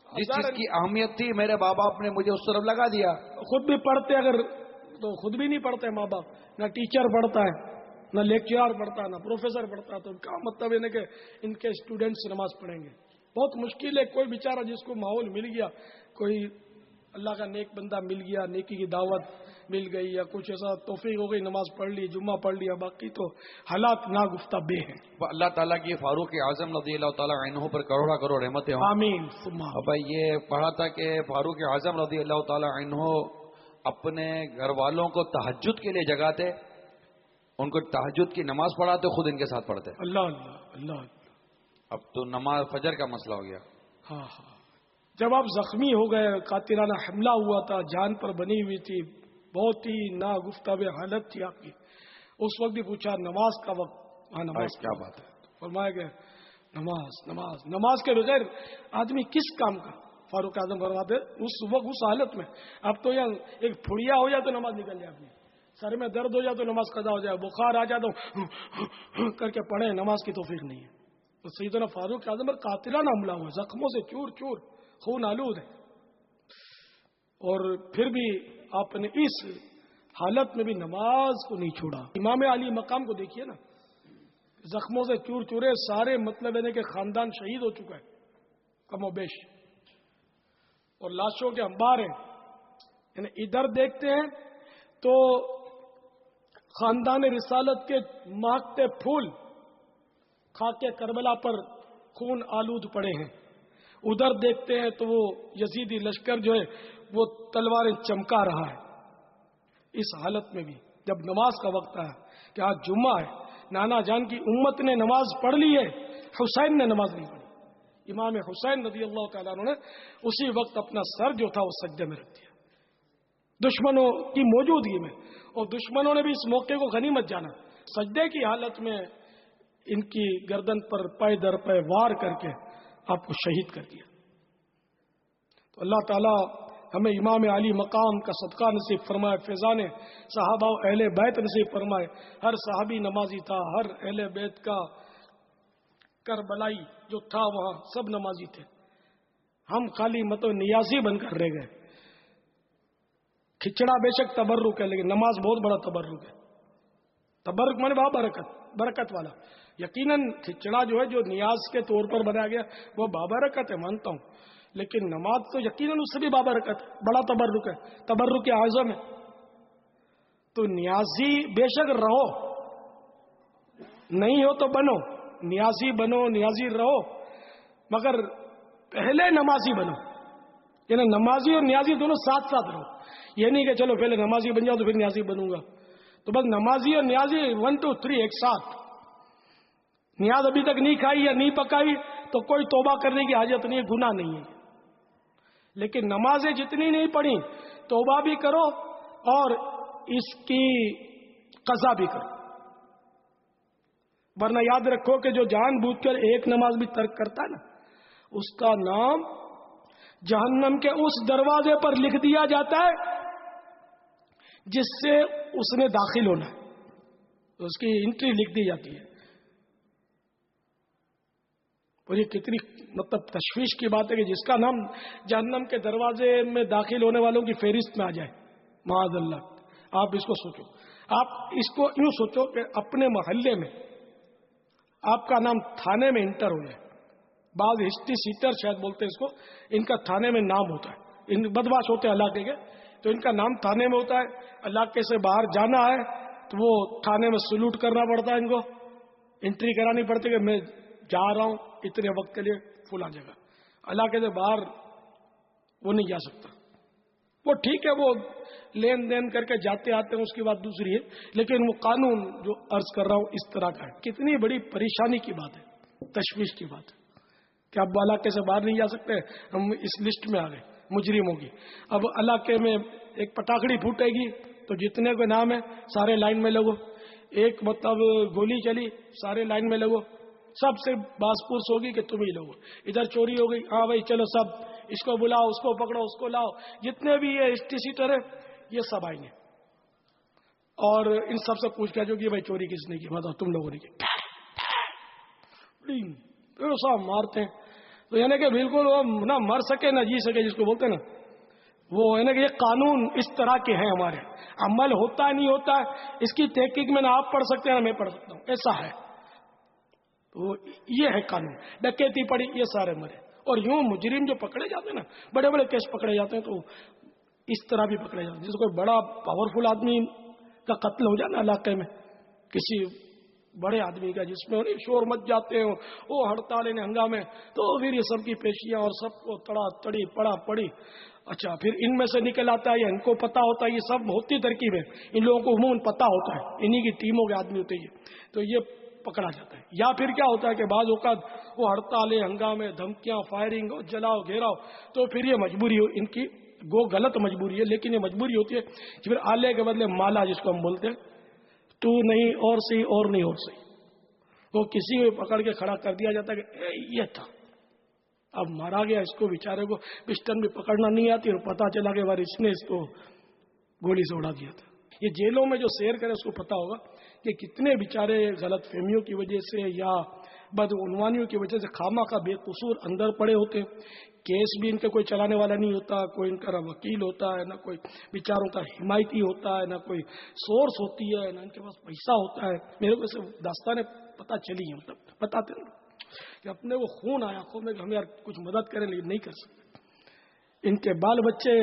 جس چیز کی اہمیت تھی میرے ماں باپ نے مجھے اس طرف لگا دیا۔ خود بھی پڑھتے اگر تو خود بھی نہیں پڑھتے ماں باپ، نہ ٹیچر پڑھتا ہے، نہ لیکچرار پڑھتا ہے، نہ پروفیسر پڑھتا ہے، تو کیا مطلب ہے کہ ان کے اسٹوڈنٹس نماز پڑھیں گے؟ بہت مشکل ہے، کوئی بیچارہ جس کو ماحول مل گیا، کوئی اللہ کا نیک بندہ مل گیا، نیکی کی دعوت مل گئی یا کچھ ایسا توفیق ہو گئی، نماز پڑھ لی، جمعہ پڑھ لیا، باقی تو حالات ناگفتہ بے ہیں۔ اللہ تعالیٰ کی فاروق اعظم رضی اللہ تعالیٰ عنہ پر کروڑا کروڑ رحمتیں ہوں، آمین۔ بھائی یہ پڑھا تھا کہ فاروق اعظم رضی اللہ تعالیٰ عنہ اپنے گھر والوں کو تہجد کے لیے جگاتے، ان کو تہجد کی نماز پڑھاتے، خود ان کے ساتھ پڑھتے۔ اللہ اللہ اللہ۔ اب تو نماز فجر کا مسئلہ ہو گیا۔ ہاں ہاں، جب آپ زخمی ہو گئے، قاتلانہ حملہ ہوا تھا، جان پر بنی ہوئی تھی، بہت ہی ناگفتہ حالت تھی آپ کی، اس وقت بھی پوچھا نماز کا وقت، ہاں نماز کیا بات ہے، فرمایا کہ نماز نماز نماز کے بغیر آدمی کس کام کا؟ فاروق اعظم فرماتے اس وقت اس حالت میں، اب تو یہاں ایک پھڑیا ہو جائے تو نماز نکل جائے اپنی، سر میں درد ہو جائے تو نماز قضا ہو جائے، بخار آ جائے تو کر کے پڑھیں، نماز کی توفیق نہیں ہے. تو سیدنا فاروق اعظم پر قاتلانہ حملہ ہوا، زخموں سے چور چور، خون آلود ہے. اور پھر بھی آپ نے اس حالت میں بھی نماز کو نہیں چھوڑا. امام علی مقام کو دیکھیے نا، زخموں سے چور چورے، سارے مطلب ہے کہ خاندان شہید ہو چکا ہے کم و بیش، اور لاشوں کے انبار ہیں. یعنی ادھر دیکھتے ہیں تو خاندان رسالت کے مہکتے پھول خاک کربلا پر خون آلود پڑے ہیں، ادھر دیکھتے ہیں تو وہ یزیدی لشکر جو ہے وہ تلواریں چمکا رہا ہے. اس حالت میں بھی جب نماز کا وقت آیا کہ آج جمعہ ہے، نانا جان کی امت نے نماز پڑھ لی ہے، حسین نے نماز نہیں پڑھی. امام حسین رضی اللہ تعالیٰ عنہ نے اسی وقت اپنا سر جو تھا وہ سجدے میں رکھ دیا دشمنوں کی موجودگی میں، اور دشمنوں نے بھی اس موقع کو غنیمت جانا. سجدے کی حالت میں ان کی گردن پر پے در پے وار کر کے آپ کو شہید کر دیا. تو اللہ تعالیٰ ہمیں امام علی مقام کا صدقہ نصیب فرمائے، فیضان صحابہ و اہل بیت نصیب فرمائے. ہر صحابی نمازی تھا، ہر اہل بیت کا کربلائی جو تھا وہاں سب نمازی تھے. ہم خالی مطلب نیازی بن کر رہ گئے. کھچڑا بے شک تبرک ہے، لیکن نماز بہت بڑا تبرک ہے. تبرک مانے بابرکت، برکت والا. یقیناً کھچڑا جو ہے جو نیاز کے طور پر بنایا گیا وہ بابرکت ہے، مانتا ہوں، لیکن نماز تو یقیناً اس سے بھی بابرکت ہے، بڑا تبرک ہے، تبرک اعظم ہے. تو نیازی بے شک رہو، نہیں ہو تو بنو، نیازی بنو، نیازی رہو، مگر پہلے نمازی بنو. یعنی نمازی اور نیازی دونوں ساتھ ساتھ رہو. یہ نہیں کہ چلو پہلے نمازی بن جاؤ تو پھر نیازی بنوں گا. تو بس نمازی اور نیازی 1 2 3 ایک ساتھ. نیاز ابھی تک نہیں کھائی یا نہیں پکائی تو کوئی توبہ کرنے کی حاجت نہیں ہے، گناہ نہیں ہے. لیکن نمازیں جتنی نہیں پڑھی توبہ بھی کرو اور اس کی قضا بھی کرو، ورنہ یاد رکھو کہ جو جان بوجھ کر ایک نماز بھی ترک کرتا ہے نا، اس کا نام جہنم کے اس دروازے پر لکھ دیا جاتا ہے جس سے اس نے داخل ہونا ہے، اس کی انٹری لکھ دی جاتی ہے. اور یہ کتنی مطلب تشویش کی بات ہے کہ جس کا نام جہنم کے دروازے میں داخل ہونے والوں کی فہرست میں آ جائے، معاذ اللہ. آپ اس کو سوچو، آپ اس کو یوں سوچو کہ اپنے محلے میں آپ کا نام تھانے میں انٹر ہو جائے. بعض ہسٹری سیٹر شاید بولتے ہیں اس کو، ان کا تھانے میں نام ہوتا ہے، ان بدماش ہوتے ہیں علاقے کے، تو ان کا نام تھانے میں ہوتا ہے. علاقے سے باہر جانا ہے تو وہ تھانے میں سلوٹ کرنا پڑتا ہے، ان کو انٹری کرانی پڑتی ہے کہ میں جا رہا ہوں اتنے وقت کے لیے فلاں جگہ. علاقے سے باہر وہ نہیں جا سکتا. وہ ٹھیک ہے، وہ لین دین کر کے جاتے آتے ہیں، اس کی بات دوسری ہے، لیکن وہ قانون جو عرض کر رہا ہوں اس طرح کا ہے. کتنی بڑی پریشانی کی بات ہے، تشویش کی بات ہے کہ اب علاقے سے باہر نہیں جا سکتے. ہم اس لسٹ میں آ گئے مجرموں کی. اب علاقے میں ایک پٹاخڑی پھوٹے گی تو جتنے کو نام ہے سارے لائن میں لگو. ایک مطلب گولی چلی، سارے لائن میں لگو. سب سے باس پوس ہوگی کہ تم ہی لوگو. ادھر چوری ہو گئی، ہاں بھائی چلو سب اس کو بلاؤ، اس کو پکڑو، اس کو لاؤ. جتنے بھی یہ ہسٹری سیٹر ہے یہ سب آئیں گے اور ان سب سے پوچھ کے جو کہ بھائی چوری کس نے کی، مطلب تم لوگوں نے کی. سب مارتے ہیں. تو یعنی کہ بالکل وہ نہ مر سکے نہ جی سکے، جس کو بولتے ہیں نا، وہ یعنی کہ یہ قانون اس طرح کے ہیں ہمارے. عمل ہوتا ہے نہیں ہوتا ہے اس کی تحقیق میں نہ آپ پڑھ سکتے ہیں نہ میں پڑھ سکتا ہوں، ایسا ہے. تو یہ ہے قانون. ڈکیتی پڑی، یہ سارے مرے. اور یوں مجرم جو پکڑے جاتے ہیں نا، بڑے بڑے کیس پکڑے جاتے ہیں تو اس طرح بھی پکڑے جاتے ہیں. جس کوئی بڑا پاورفل آدمی کا قتل ہو جائے نا علاقے میں، کسی بڑے آدمی کا، جس میں شور مچ جاتے ہیں، وہ ہڑتالیں ہنگامے، تو پھر یہ سب کی پیشیاں اور سب کو تڑا تڑی پڑا پڑی. اچھا پھر ان میں سے نکل آتا ہے، ان کو پتا ہوتا ہے، یہ سب ہوتی ترکیب ہے، ان لوگوں کو عموماً پتا ہوتا ہے، انہی کی ٹیموں کے آدمی ہوتے ہیں، تو یہ پکڑا جاتا ہے. یا پھر کیا ہوتا ہے کہ بعض اوقات وہ ہڑتالیں ہنگامے، دھمکیاں، فائرنگ، جلاؤ گھیراؤ، تو پھر یہ مجبوری ہو ان کی، وہ غلط مجبوری ہے لیکن یہ مجبوری ہوتی ہے. پھر آلے کے بدلے مالا، جس کو ہم بولتے ہیں، تو نہیں اور صحیح اور نہیں اور صحیح، وہ کسی کو پکڑ کے کھڑا کر دیا جاتا ہے کہ یہ تھا. اب مارا گیا، اس کو بیچارے کو پسٹن بھی پکڑنا نہیں آتی اور پتا چلا کہ بار اس نے اس کو گولی سے اڑا دیا تھا. یہ جیلوں میں جو سیر کرے اس کو پتا ہوگا کہ کتنے بیچارے غلط فہمیوں کی وجہ سے یا بدعنوانیوں کی وجہ سے خامہ کا بے قصور اندر پڑے ہوتے ہیں. کیس بھی ان کا کوئی چلانے والا نہیں ہوتا، کوئی ان کا وکیل ہوتا ہے، نہ کوئی بیچاروں کا حمایتی ہوتا ہے، نہ کوئی سورس ہوتی ہے، نہ ان کے پاس پیسہ ہوتا ہے. میرے کو سے داستانیں پتہ چلی ہیں، مطلب بتاتے ہیں کہ اپنے وہ خون آیا آنکھوں میں کہ ہم یار کچھ مدد کریں لیکن نہیں کر سکتے. ان کے بال بچے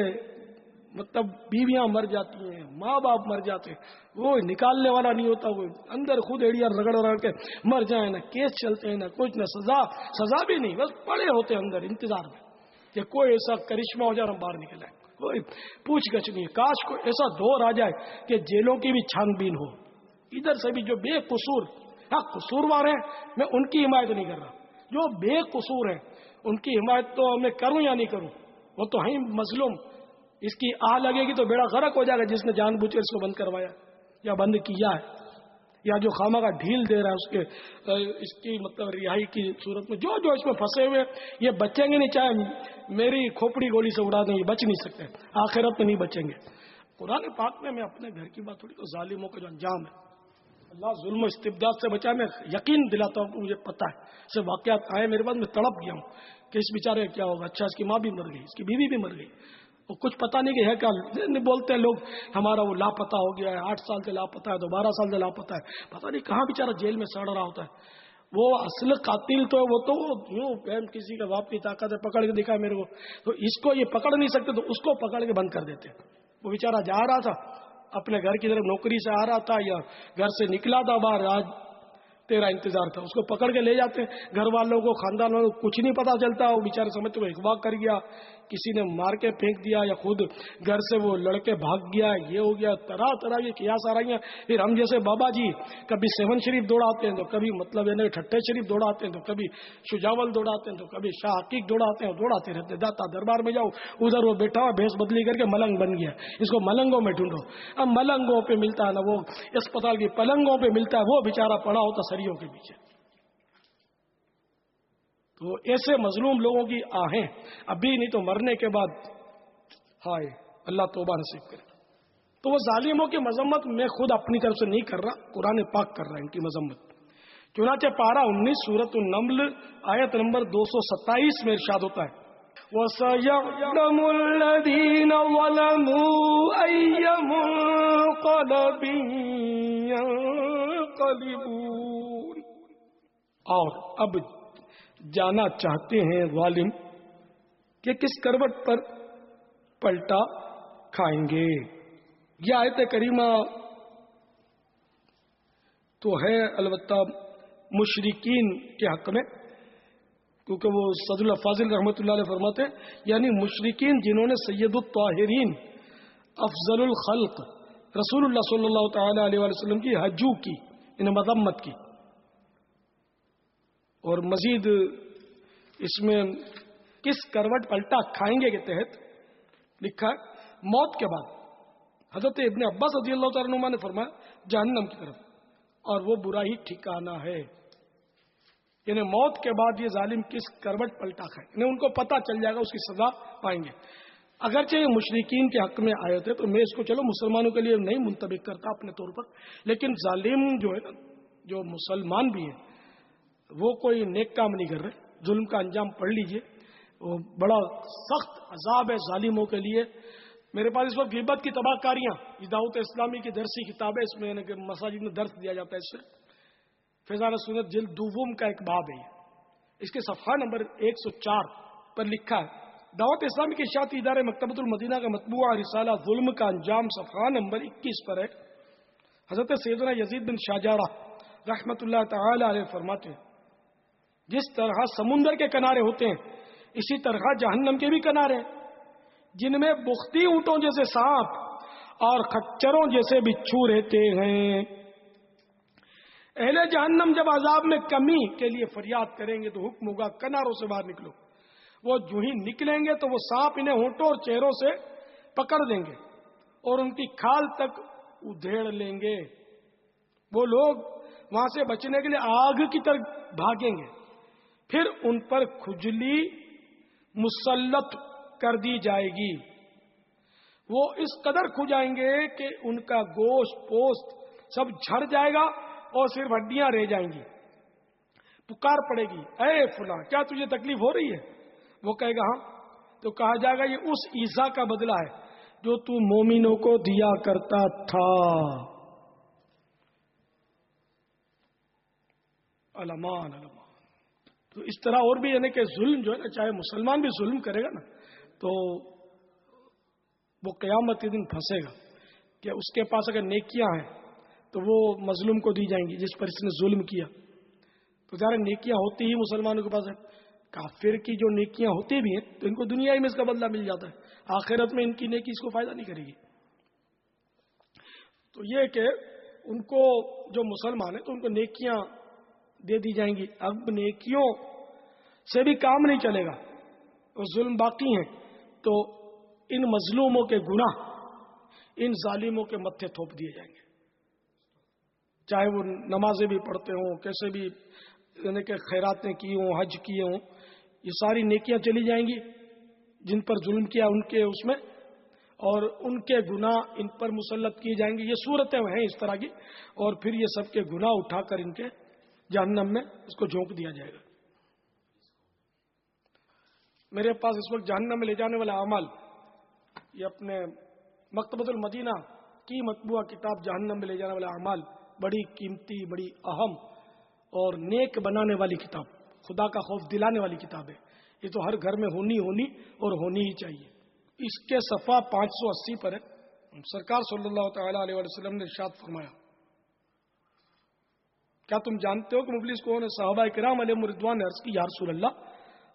مطلب بیویاں مر جاتی ہیں، ماں باپ مر جاتے ہیں، وہ نکالنے والا نہیں ہوتا، وہ اندر خود ایڑیاں رگڑ رگڑ کے مر جائیں، نہ کیس چلتے ہیں، نہ کچھ، نہ سزا بھی نہیں، بس پڑے ہوتے ہیں اندر انتظار میں کہ کوئی ایسا کرشمہ ہو جائے ہم باہر نکل آئے. کوئی پوچھ گچھ نہیں. کاش کوئی ایسا دور آ جائے کہ جیلوں کی بھی چھان بین ہو، ادھر سے بھی جو بے قصور، ہاں قصوروار ہیں میں ان کی حمایت نہیں کر رہا، جو بے قصور ہیں ان کی حمایت تو میں کروں یا نہیں کروں، وہ تو ہیں مظلوم. اس کی آہ لگے گی تو بیڑا غرق ہو جائے گا جس نے جان بوجھ کر اس کو بند کروایا یا بند کیا ہے، یا جو خامہ کا ڈھیل دے رہا ہے اس کی مطلب رہائی کی صورت میں جو اس میں پھنسے ہوئے یہ بچیں گے نہیں، چاہے میری کھوپڑی گولی سے اڑا دیں، یہ بچ نہیں سکتے، آخرت میں نہیں بچیں گے. قرآن پاک میں اپنے گھر کی بات تھوڑی، تو ظالموں کا جو انجام ہے اللہ ظلم و استبداد سے بچائے. میں یقین دلاتا ہوں کہ مجھے پتا ہے، سے واقعات آئے میرے پاس، میں تڑپ گیا ہوں کہ اس بیچارے کیا ہوگا. اچھا اس کی ماں بھی مر گئی، اس کی بیوی بھی مر گئی، وہ کچھ پتا نہیں کہ ہے کیا. بولتے ہیں لوگ ہمارا وہ لاپتہ ہو گیا ہے، 8 سال سے لاپتہ ہے، 12 سال سے لاپتہ ہے، پتا نہیں کہاں بیچارہ جیل میں سڑ رہا ہوتا ہے. وہ اصل قاتل تو وہ تو یوں کسی کا باپ کی طاقت ہے پکڑ کے دکھا میرے کو، تو اس کو یہ پکڑ نہیں سکتے تو اس کو پکڑ کے بند کر دیتے. وہ بیچارہ جا رہا تھا اپنے گھر کی طرف، نوکری سے آ رہا تھا یا گھر سے نکلا تھا باہر، آج تیرا انتظار تھا، اس کو پکڑ کے لے جاتے ہیں. گھر والوں کو، خاندان والوں کو کچھ نہیں پتا چلتا، وہ بیچارے سمجھتے وہ اغوا کر گیا، کسی نے مار کے پھینک دیا، یا خود گھر سے وہ لڑکے بھاگ گیا، یہ ہو گیا. طرح طرح کی قیاس آ رہی ہیں. پھر ہم جیسے بابا جی کبھی 7 شریف دوڑاتے ہیں، تو کبھی مطلب یعنی ٹھٹے شریف دوڑاتے ہیں، تو کبھی شجاول دوڑاتے ہیں، تو کبھی شاہ حقیق دوڑاتے ہیں، دوڑاتے رہتے. داتا دربار میں جاؤ، ادھر وہ بیٹھا ہوا بھیس بدلی کر کے ملنگ بن گیا، اس کو ملنگوں میں ڈھونڈو. اب ملنگوں پہ ملتا ہے نہ، وہ اسپتال کی پلنگوں پہ ملتا ہے، وہ بیچارہ پڑا ہوتا سریوں کے پیچھے. تو ایسے مظلوم لوگوں کی آہیں ابھی نہیں تو مرنے کے بعد، ہائے اللہ توبہ نصیب کرے. تو وہ ظالموں کی مذمت میں خود اپنی طرف سے نہیں کر رہا، قرآن پاک کر رہا ہے ان کی مذمت. چنانچہ پارہ 19 سورۃ النمل آیت نمبر 227 میں ارشاد ہوتا ہے، وَسَيَعْلَمُ الَّذِينَ ظَلَمُوا أَيَّ مُنقَلَبٍ يَنقَلِبُونَ. اور اب جانا چاہتے ہیں ظالم کہ کس کروٹ پر پلٹا کھائیں گے. یہ آیت کریمہ تو ہے البتہ مشرکین کے حق میں، کیونکہ وہ سعد اللہ فاضل رحمۃ اللہ علیہ فرماتے ہیں یعنی مشرکین جنہوں نے سید الطاہرین افضل الخلق رسول اللہ صلی اللہ تعالی علیہ وسلم کی حجو کی، انہیں مذمت کی. اور مزید اس میں کس کروٹ پلٹا کھائیں گے کے تحت لکھا ہے موت کے بعد. حضرت ابن عباس رضی اللہ تعالیٰ عنہ نے فرمایا جہنم کی طرف، اور وہ برا ہی ٹھکانہ ہے. یعنی موت کے بعد یہ ظالم کس کروٹ پلٹا کھائیں، یعنی ان کو پتہ چل جائے گا، اس کی سزا پائیں گے. اگرچہ یہ مشرکین کے حق میں آئے تھے تو میں اس کو چلو مسلمانوں کے لیے نہیں منطبق کرتا اپنے طور پر، لیکن ظالم جو ہے نا، جو مسلمان بھی ہیں وہ کوئی نیک کام نہیں کر رہے. ظلم کا انجام پڑھ لیجئے، وہ بڑا سخت عذاب ہے ظالموں کے لیے. میرے پاس اس وقت غیبت کی تباہ کاریاں، یہ دعوت اسلامی کی درسی کتاب ہے، اس میں مساجد میں درس دیا جاتا ہے. اس سے فیضان سنت جلد دوم کا ایک باب ہے، اس کے صفحہ نمبر 104 پر لکھا ہے، دعوت اسلامی کے اشاعتی ادارے مکتبۃ المدینہ کا مطبوعہ رسالہ ظلم کا انجام صفحہ نمبر 21 پر ہے. حضرت سیدنا یزید بن شاجارہ رحمت اللہ تعالی علیہ فرماتے ہیں جس طرح سمندر کے کنارے ہوتے ہیں اسی طرح جہنم کے بھی کنارے، جن میں بختی اونٹوں جیسے سانپ اور خچروں جیسے بچھو رہتے ہیں. اہل جہنم جب عذاب میں کمی کے لیے فریاد کریں گے تو حکم ہوگا کناروں سے باہر نکلو. وہ جو ہی نکلیں گے تو وہ سانپ انہیں ہونٹوں اور چہروں سے پکڑ دیں گے اور ان کی کھال تک ادھیڑ لیں گے. وہ لوگ وہاں سے بچنے کے لیے آگ کی طرف بھاگیں گے، پھر ان پر کھجلی مسلط کر دی جائے گی. وہ اس قدر کھو جائیں گے کہ ان کا گوشت پوست سب جھڑ جائے گا اور صرف ہڈیاں رہ جائیں گی. پکار پڑے گی، اے فلاں کیا تجھے تکلیف ہو رہی ہے؟ وہ کہے گا ہاں. تو کہا جائے گا یہ اس ایذا کا بدلہ ہے جو تو مومنوں کو دیا کرتا تھا. علمان علمان. تو اس طرح اور بھی یعنی کہ ظلم جو ہے نا، چاہے مسلمان بھی ظلم کرے گا نا تو وہ قیامت کے دن پھنسے گا کہ اس کے پاس اگر نیکیاں ہیں تو وہ مظلوم کو دی جائیں گی جس پر اس نے ظلم کیا. تو ظاہر نیکیاں ہوتی ہی مسلمانوں کے پاس ہے. کافر کی جو نیکیاں ہوتی بھی ہیں تو ان کو دنیا ہی میں اس کا بدلہ مل جاتا ہے، آخرت میں ان کی نیکی اس کو فائدہ نہیں کرے گی. تو یہ کہ ان کو جو مسلمان ہیں تو ان کو نیکیاں دے دی جائیں گی. اب نیکیوں سے بھی کام نہیں چلے گا اور ظلم باقی ہیں تو ان مظلوموں کے گناہ ان ظالموں کے متھے تھوپ دیے جائیں گے، چاہے وہ نمازیں بھی پڑھتے ہوں، کیسے بھی یعنی کہ خیراتیں کی ہوں، حج کیے ہوں، یہ ساری نیکیاں چلی جائیں گی جن پر ظلم کیا ان کے اس میں، اور ان کے گناہ ان پر مسلط کیے جائیں گے. یہ صورتیں ہیں اس طرح کی، اور پھر یہ سب کے گناہ اٹھا کر ان کے جہنم میں اس کو جھونک دیا جائے گا. میرے پاس اس وقت جہنم میں لے جانے والا اعمال، یہ اپنے مکتبۃ المدینہ کی مطبوعہ کتاب جہنم میں لے جانے والا اعمال، بڑی قیمتی، بڑی اہم اور نیک بنانے والی کتاب، خدا کا خوف دلانے والی کتاب ہے. یہ تو ہر گھر میں ہونی اور ہونی ہی چاہیے. اس کے صفحہ 580 پر ہے. سرکار صلی اللہ تعالی علیہ وسلم نے ارشاد فرمایا، کیا تم جانتے ہو کہ مفلس کون ہے؟ صحابہ کرام علیہم رضوان نے عرض کی، یا رسول اللہ،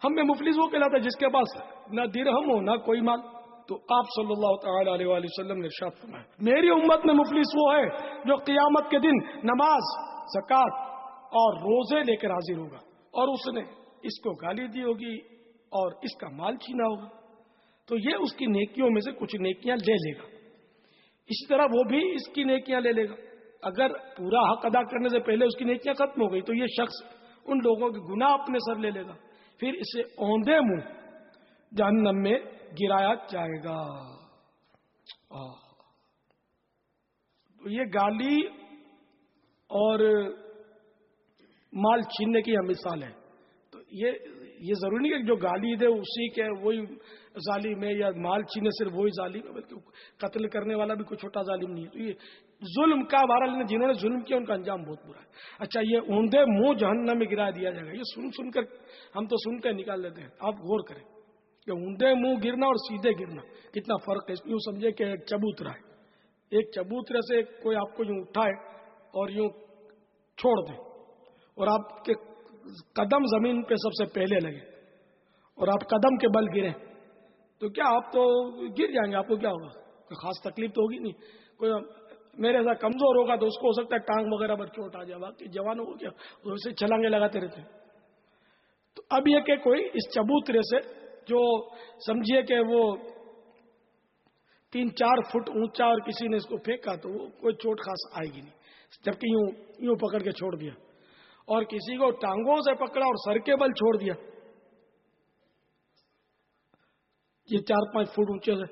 ہم میں مفلس وہ کہلاتا ہے جس کے پاس نہ درہم ہو نہ کوئی مال. تو آپ صلی اللہ تعالی علیہ وسلم نے ارشاد فرمایا، میری امت میں مفلس وہ ہے جو قیامت کے دن نماز، زکوٰۃ اور روزے لے کر حاضر ہوگا اور اس نے اس کو گالی دی ہوگی اور اس کا مال چھینا ہوگا، تو یہ اس کی نیکیوں میں سے کچھ نیکیاں لے لے گا. اسی طرح وہ بھی اس کی نیکیاں لے لے گا. اگر پورا حق ادا کرنے سے پہلے اس کی نیکیاں ختم ہو گئی تو یہ شخص ان لوگوں کے گناہ اپنے سر لے لے گا، پھر اسے اوندے منہ جہنم میں گرایا جائے گا. تو یہ گالی اور مال چھیننے کی مثال ہے. تو یہ ضروری نہیں کہ جو گالی دے اسی کے وہی ظالم ہے، یا مال چھینے صرف وہی ظالم ہے، بلکہ قتل کرنے والا بھی کوئی چھوٹا ظالم نہیں ہے. تو یہ ظلم کا بہرحال جنہوں نے ظلم کیا ان کا انجام بہت برا ہے. اچھا، یہ اوندے منہ جہنم میں گرا دیا جائے گا. یہ سن کر ہم تو سن کر نکال لیتے ہیں، آپ غور کریں کہ اوندے منہ گرنا اور سیدھے گرنا کتنا فرق ہے. یوں سمجھے کہ ایک چبوترا ہے، ایک چبوترے سے کوئی آپ کو یوں اٹھائے اور یوں چھوڑ دے اور آپ کے قدم زمین پہ سب سے پہلے لگے اور آپ قدم کے بل گریں تو کیا آپ تو گر جائیں گے، آپ کو کیا ہوگا؟ کوئی خاص تکلیف تو ہوگی نہیں. کوئی میرے ایسا کمزور ہوگا تو اس کو ہو سکتا ہے ٹانگ وغیرہ پر چوٹ آ جائے، باقی جوانوں کو کیا اسے چھلانگے لگاتے رہتے ہیں. تو اب یہ کہ کوئی اس چبوترے سے جو سمجھیے کہ وہ 3-4 فٹ اونچا اور کسی نے اس کو پھینکا تو وہ کوئی چوٹ خاص آئے گی نہیں، جبکہ یوں پکڑ کے چھوڑ دیا. اور کسی کو ٹانگوں سے پکڑا اور سر کے بل چھوڑ دیا، یہ 4-5 فٹ اونچے سے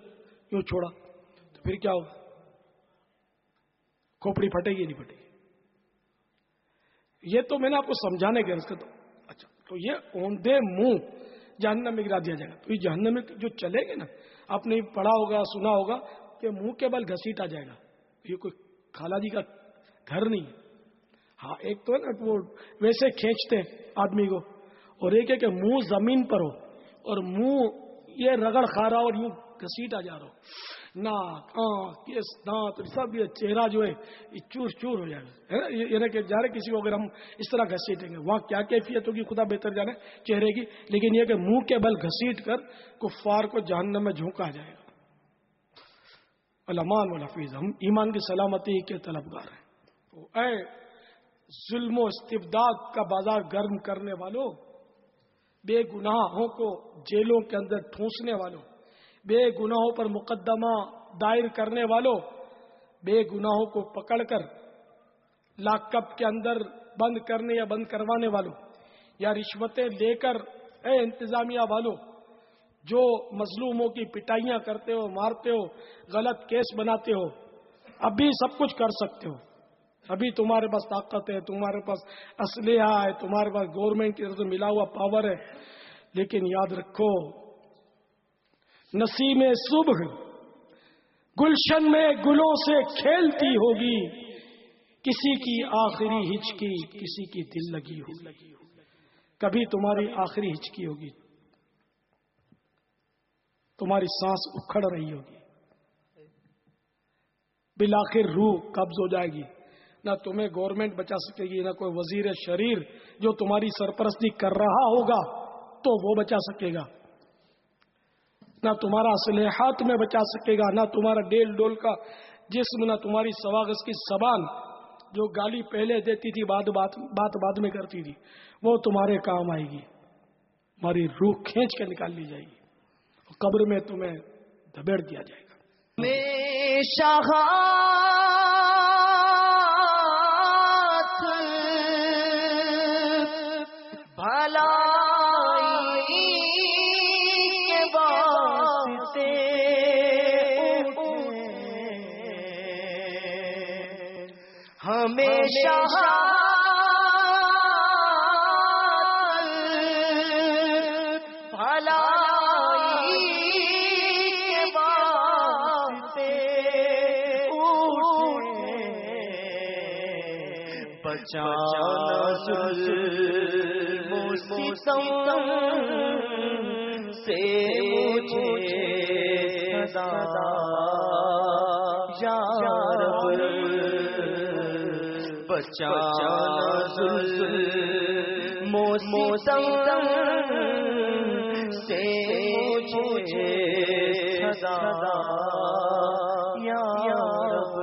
یوں چھوڑا تو پھر کیا ہوگا؟ کھوپڑی پھٹے گی نہیں پھٹے گی؟ یہ تو میں نے آپ کو سمجھانے کے رستے. اچھا، تو یہ اوندے منہ جہنم میں گرا دیا جائے گا. تو یہ جہنم میں جو چلے گے نا، آپ نے پڑھا ہوگا، سنا ہوگا کہ منہ کے بل گھسیٹا جائے گا. یہ کوئی خالہ جی کا گھر نہیں ہے. ہاں، ایک تو ہے نا وہ ویسے کھینچتے آدمی کو، اور ایک ہے کہ منہ زمین پر ہو اور منہ یہ رگڑ کھا رہا اور یوں گھسیٹا جا رہا ہو، ناک، آنکھ، کیس، دانت سب، یہ چہرہ جو ہے یہ چور چور ہو جائے گا. یعنی کہ جا رہے کسی کو اگر ہم اس طرح گھسیٹیں گے وہاں کیا کیفیت ہوگی خدا بہتر جانے چہرے کی. لیکن یہ کہ منہ کے بل گھسیٹ کر کفار کو جہنم میں جھونکا جائے گا. الامان والحفیظ، ہم ایمان کی سلامتی کے طلبگار ہیں. تو اے ظلم و استبداد کا بازار گرم کرنے والوں، بے گناہوں کو جیلوں کے اندر ٹھونسنے والوں، بے گناہوں پر مقدمہ دائر کرنے والوں، بے گناہوں کو پکڑ کر لاک اپ کے اندر بند کرنے یا بند کروانے والوں، یا رشوتیں لے کر اے انتظامیہ والوں جو مظلوموں کی پٹائیاں کرتے ہو، مارتے ہو، غلط کیس بناتے ہو، ابھی سب کچھ کر سکتے ہو. ابھی تمہارے پاس طاقت ہے، تمہارے پاس اسلحہ ہے، تمہارے پاس گورنمنٹ کی طرف سے ملا ہوا پاور ہے. لیکن یاد رکھو، نسیم صبح گلشن میں گلوں سے کھیلتی ہوگی، کسی کی آخری ہچکی کسی کی دل لگی ہوگی. کبھی تمہاری آخری ہچکی ہوگی، تمہاری سانس اکھڑ رہی ہوگی، بالآخر روح قبض ہو جائے گی. نہ تمہیں گورنمنٹ بچا سکے گی، نہ کوئی وزیر شریر جو تمہاری سرپرستی کر رہا ہوگا تو وہ بچا سکے گا، نہ تمہارا اسلحہ میں بچا سکے گا، نہ تمہارا ڈیل ڈول کا جسم، نہ تمہاری سواغس کی زبان جو گالی پہلے دیتی تھی بعد میں کرتی تھی، وہ تمہارے کام آئے گی. تمہاری روح کھینچ کے نکال لی جائے گی، قبر میں تمہیں دبیڑ دیا جائے گا. ہمیشہ بھلائی کے واسطے بچانا ظلم و ستم سے مجھے سزا یا رب، بچانا ظلم و ستم سے مجھے سزا یا رب.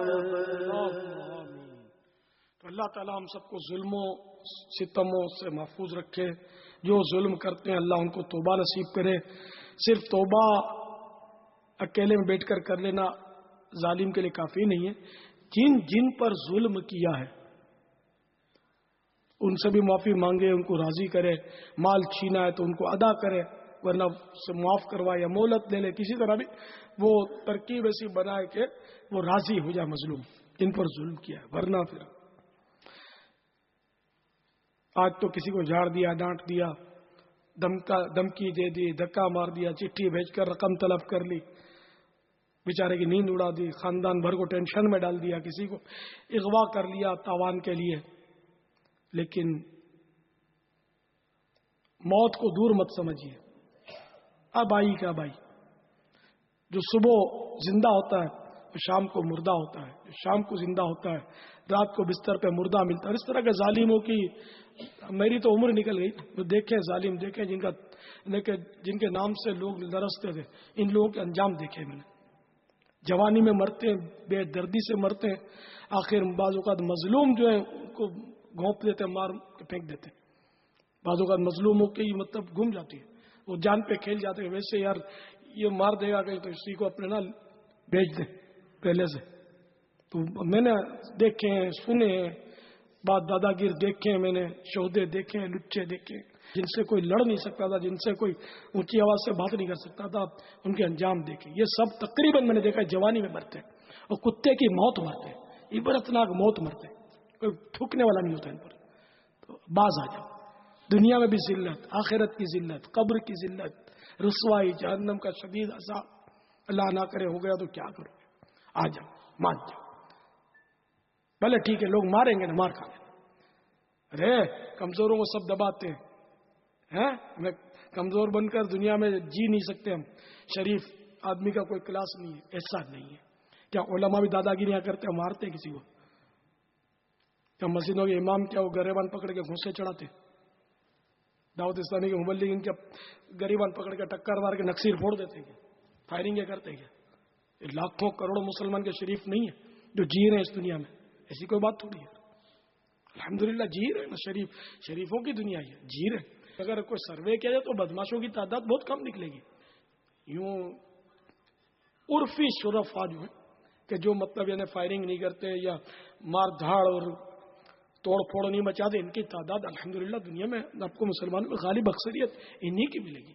تو اللہ تعالیٰ ہم سب کو ظلموں ستموں سے محفوظ رکھے. جو ظلم کرتے ہیں اللہ ان کو توبہ نصیب کرے. صرف توبہ اکیلے میں بیٹھ کر کر لینا ظالم کے لیے کافی نہیں ہے. جن جن پر ظلم کیا ہے ان سے بھی معافی مانگے، ان کو راضی کرے. مال چھینا ہے تو ان کو ادا کرے، ورنہ سے معاف کروائے یا مہلت لے لے. کسی طرح بھی وہ ترکیب ایسی بنائے کہ وہ راضی ہو جائے مظلوم جن پر ظلم کیا ہے. ورنہ پھر آج تو کسی کو جھاڑ دیا، ڈانٹ دیا، دھمکی دے دی، دھکا مار دیا، چٹھی بھیج کر رقم طلب کر لی، بیچارے کی نیند اڑا دی، خاندان بھر کو ٹینشن میں ڈال دیا، کسی کو اغوا کر لیا تاوان کے لیے. لیکن موت کو دور مت سمجھیے. آبائی کا بھائی جو صبح زندہ ہوتا ہے وہ شام کو مردہ ہوتا ہے، جو شام کو زندہ ہوتا ہے رات کو بستر پہ مردہ ملتا ہے. اس طرح کے ظالموں کی میری تو عمر نکل گئی. وہ دیکھیں ظالم دیکھیں جن کے نام سے لوگ درستے تھے، ان لوگوں کے انجام دیکھے میں نے. جوانی میں مرتے ہیں، بے دردی سے مرتے ہیں، آخر بعض اوقات مظلوم جو ہیں ان کو گھونپ دیتے ہیں، مار کے پھینک دیتے ہیں. بعض اوقات مظلوموں کی مطلب گم جاتی ہے، وہ جان پہ کھیل جاتے ہیں. ویسے یار یہ مار دے گا کہ تو اسی کو اپنے نہ بھیج دیں پہلے سے. تو میں نے دیکھے ہیں، سنے ہیں، بات دادا گیر دیکھے ہیں، میں نے شودے دیکھے ہیں، لچے دیکھے جن سے کوئی لڑ نہیں سکتا تھا، جن سے کوئی اونچی آواز سے بات نہیں کر سکتا تھا. ان کے انجام دیکھے. یہ سب تقریباً میں نے دیکھا جوانی میں مرتے ہیں، اور کتے کی موت مرتے ہیں، عبرتناک موت مرتے ہیں، کوئی تھوکنے والا نہیں ہوتا ان پر. تو باز آ جاؤ. دنیا میں بھی ذلت، آخرت کی ذلت، قبر کی ذلت، رسوائی، جہنم کا شدید عذاب. اللہ نہ کرے ہو گیا تو کیا کرو گے؟ آ جاؤ، مان جاؤ. بھلے ٹھیک ہے، لوگ ماریں گے نا، مار کھا لینا. ارے کمزوروں کو سب دباتے ہیں. ہمیں کمزور بن کر دنیا میں جی نہیں سکتے ہم. شریف آدمی کا کوئی کلاس نہیں ہے، ایسا نہیں ہے. کیا علماء بھی دادا گیریاں کرتے ہیں، مارتے کسی کو؟ کیا مسجدوں کے امام کیا وہ گریبان پکڑ کے گھوسے چڑھاتے؟ دعوت اسلامی کے مبلغین کیا گریبان پکڑ کے ٹکر مار کے نقصیر پھوڑ دیتے کیا؟ فائرنگ کرتے کیا؟ یہ لاکھوں کروڑوں مسلمان کے شریف نہیں ہے جو جی رہے ہیں اس دنیا میں. ایسی کوئی بات تھوڑی ہے. الحمدللہ جی رہے نا. شریفوں کی دنیا ہے، جی رہے. اگر کوئی سروے کیا جائے تو بدماشوں کی تعداد بہت کم نکلے گی. یوں عرفی شرفا جو ہے کہ جو مطلب یعنی فائرنگ نہیں کرتے یا مار دھاڑ اور توڑ پھوڑ نہیں مچاتے، ان کی تعداد الحمدللہ دنیا میں آپ کو مسلمانوں میں غالب اکثریت انہی کی ملے گی.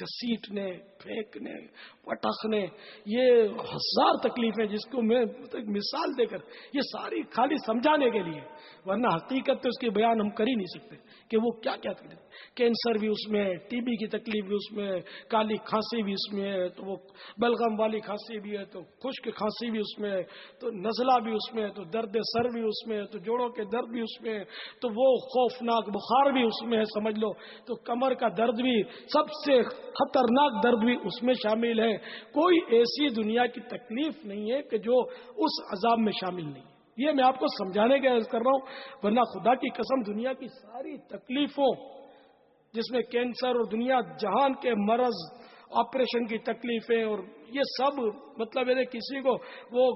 گھسیٹنے، پھینکنے، پٹخنے، یہ ہزار تکلیفیں جس کو میں مثال دے کر یہ ساری خالی سمجھانے کے لیے، ورنہ حقیقت تو اس کی بیان ہم کر ہی نہیں سکتے کہ وہ کیا کیا تکلیف، کینسر بھی اس میں ہے، ٹی بی کی تکلیف بھی اس میں ہے، کالی کھانسی بھی اس میں ہے، تو وہ بلغم والی کھانسی بھی ہے، تو خشک کھانسی بھی اس میں ہے، تو نزلہ بھی اس میں ہے، تو درد سر بھی اس میں ہے، تو جوڑوں کے درد بھی اس میں ہے، تو وہ خوفناک بخار بھی اس میں ہے سمجھ لو، تو کمر کا درد بھی، سب سے خطرناک درد بھی اس میں شامل ہے۔ کوئی ایسی دنیا کی تکلیف نہیں ہے کہ جو اس عذاب میں شامل نہیں ہے۔ یہ میں آپ کو سمجھانے کے عرض کر رہا ہوں، ورنہ خدا کی قسم دنیا کی ساری تکلیفوں، جس میں کینسر اور دنیا جہان کے مرض، آپریشن کی تکلیفیں اور یہ سب، مطلب ہے کسی کو وہ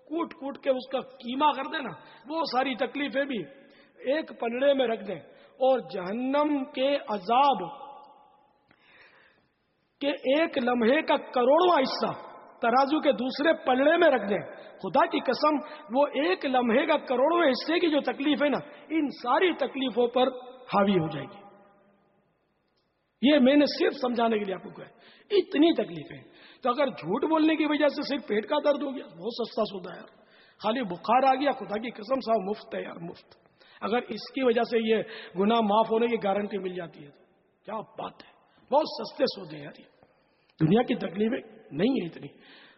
کوٹ کوٹ کے اس کا کیما کر دے نا، وہ ساری تکلیفیں بھی ایک پلڑے میں رکھ دیں، اور جہنم کے عذاب کہ ایک لمحے کا کروڑواں حصہ ترازو کے دوسرے پلڑے میں رکھ دیں، خدا کی قسم وہ ایک لمحے کا کروڑویں حصے کی جو تکلیف ہے نا، ان ساری تکلیفوں پر حاوی ہو جائے گی۔ یہ میں نے صرف سمجھانے کے لیے آپ کو کہا، اتنی تکلیفیں۔ تو اگر جھوٹ بولنے کی وجہ سے صرف پیٹ کا درد ہو گیا، بہت سستا سودا یار، خالی بخار آ گیا، خدا کی قسم صاحب مفت ہے یار، مفت۔ اگر اس کی وجہ سے یہ گناہ معاف ہونے کی گارنٹی مل جاتی ہے تو کیا بات ہے، بہت سستے سودے یار۔ یہ دنیا کی تکلیفیں نہیں ہے اتنی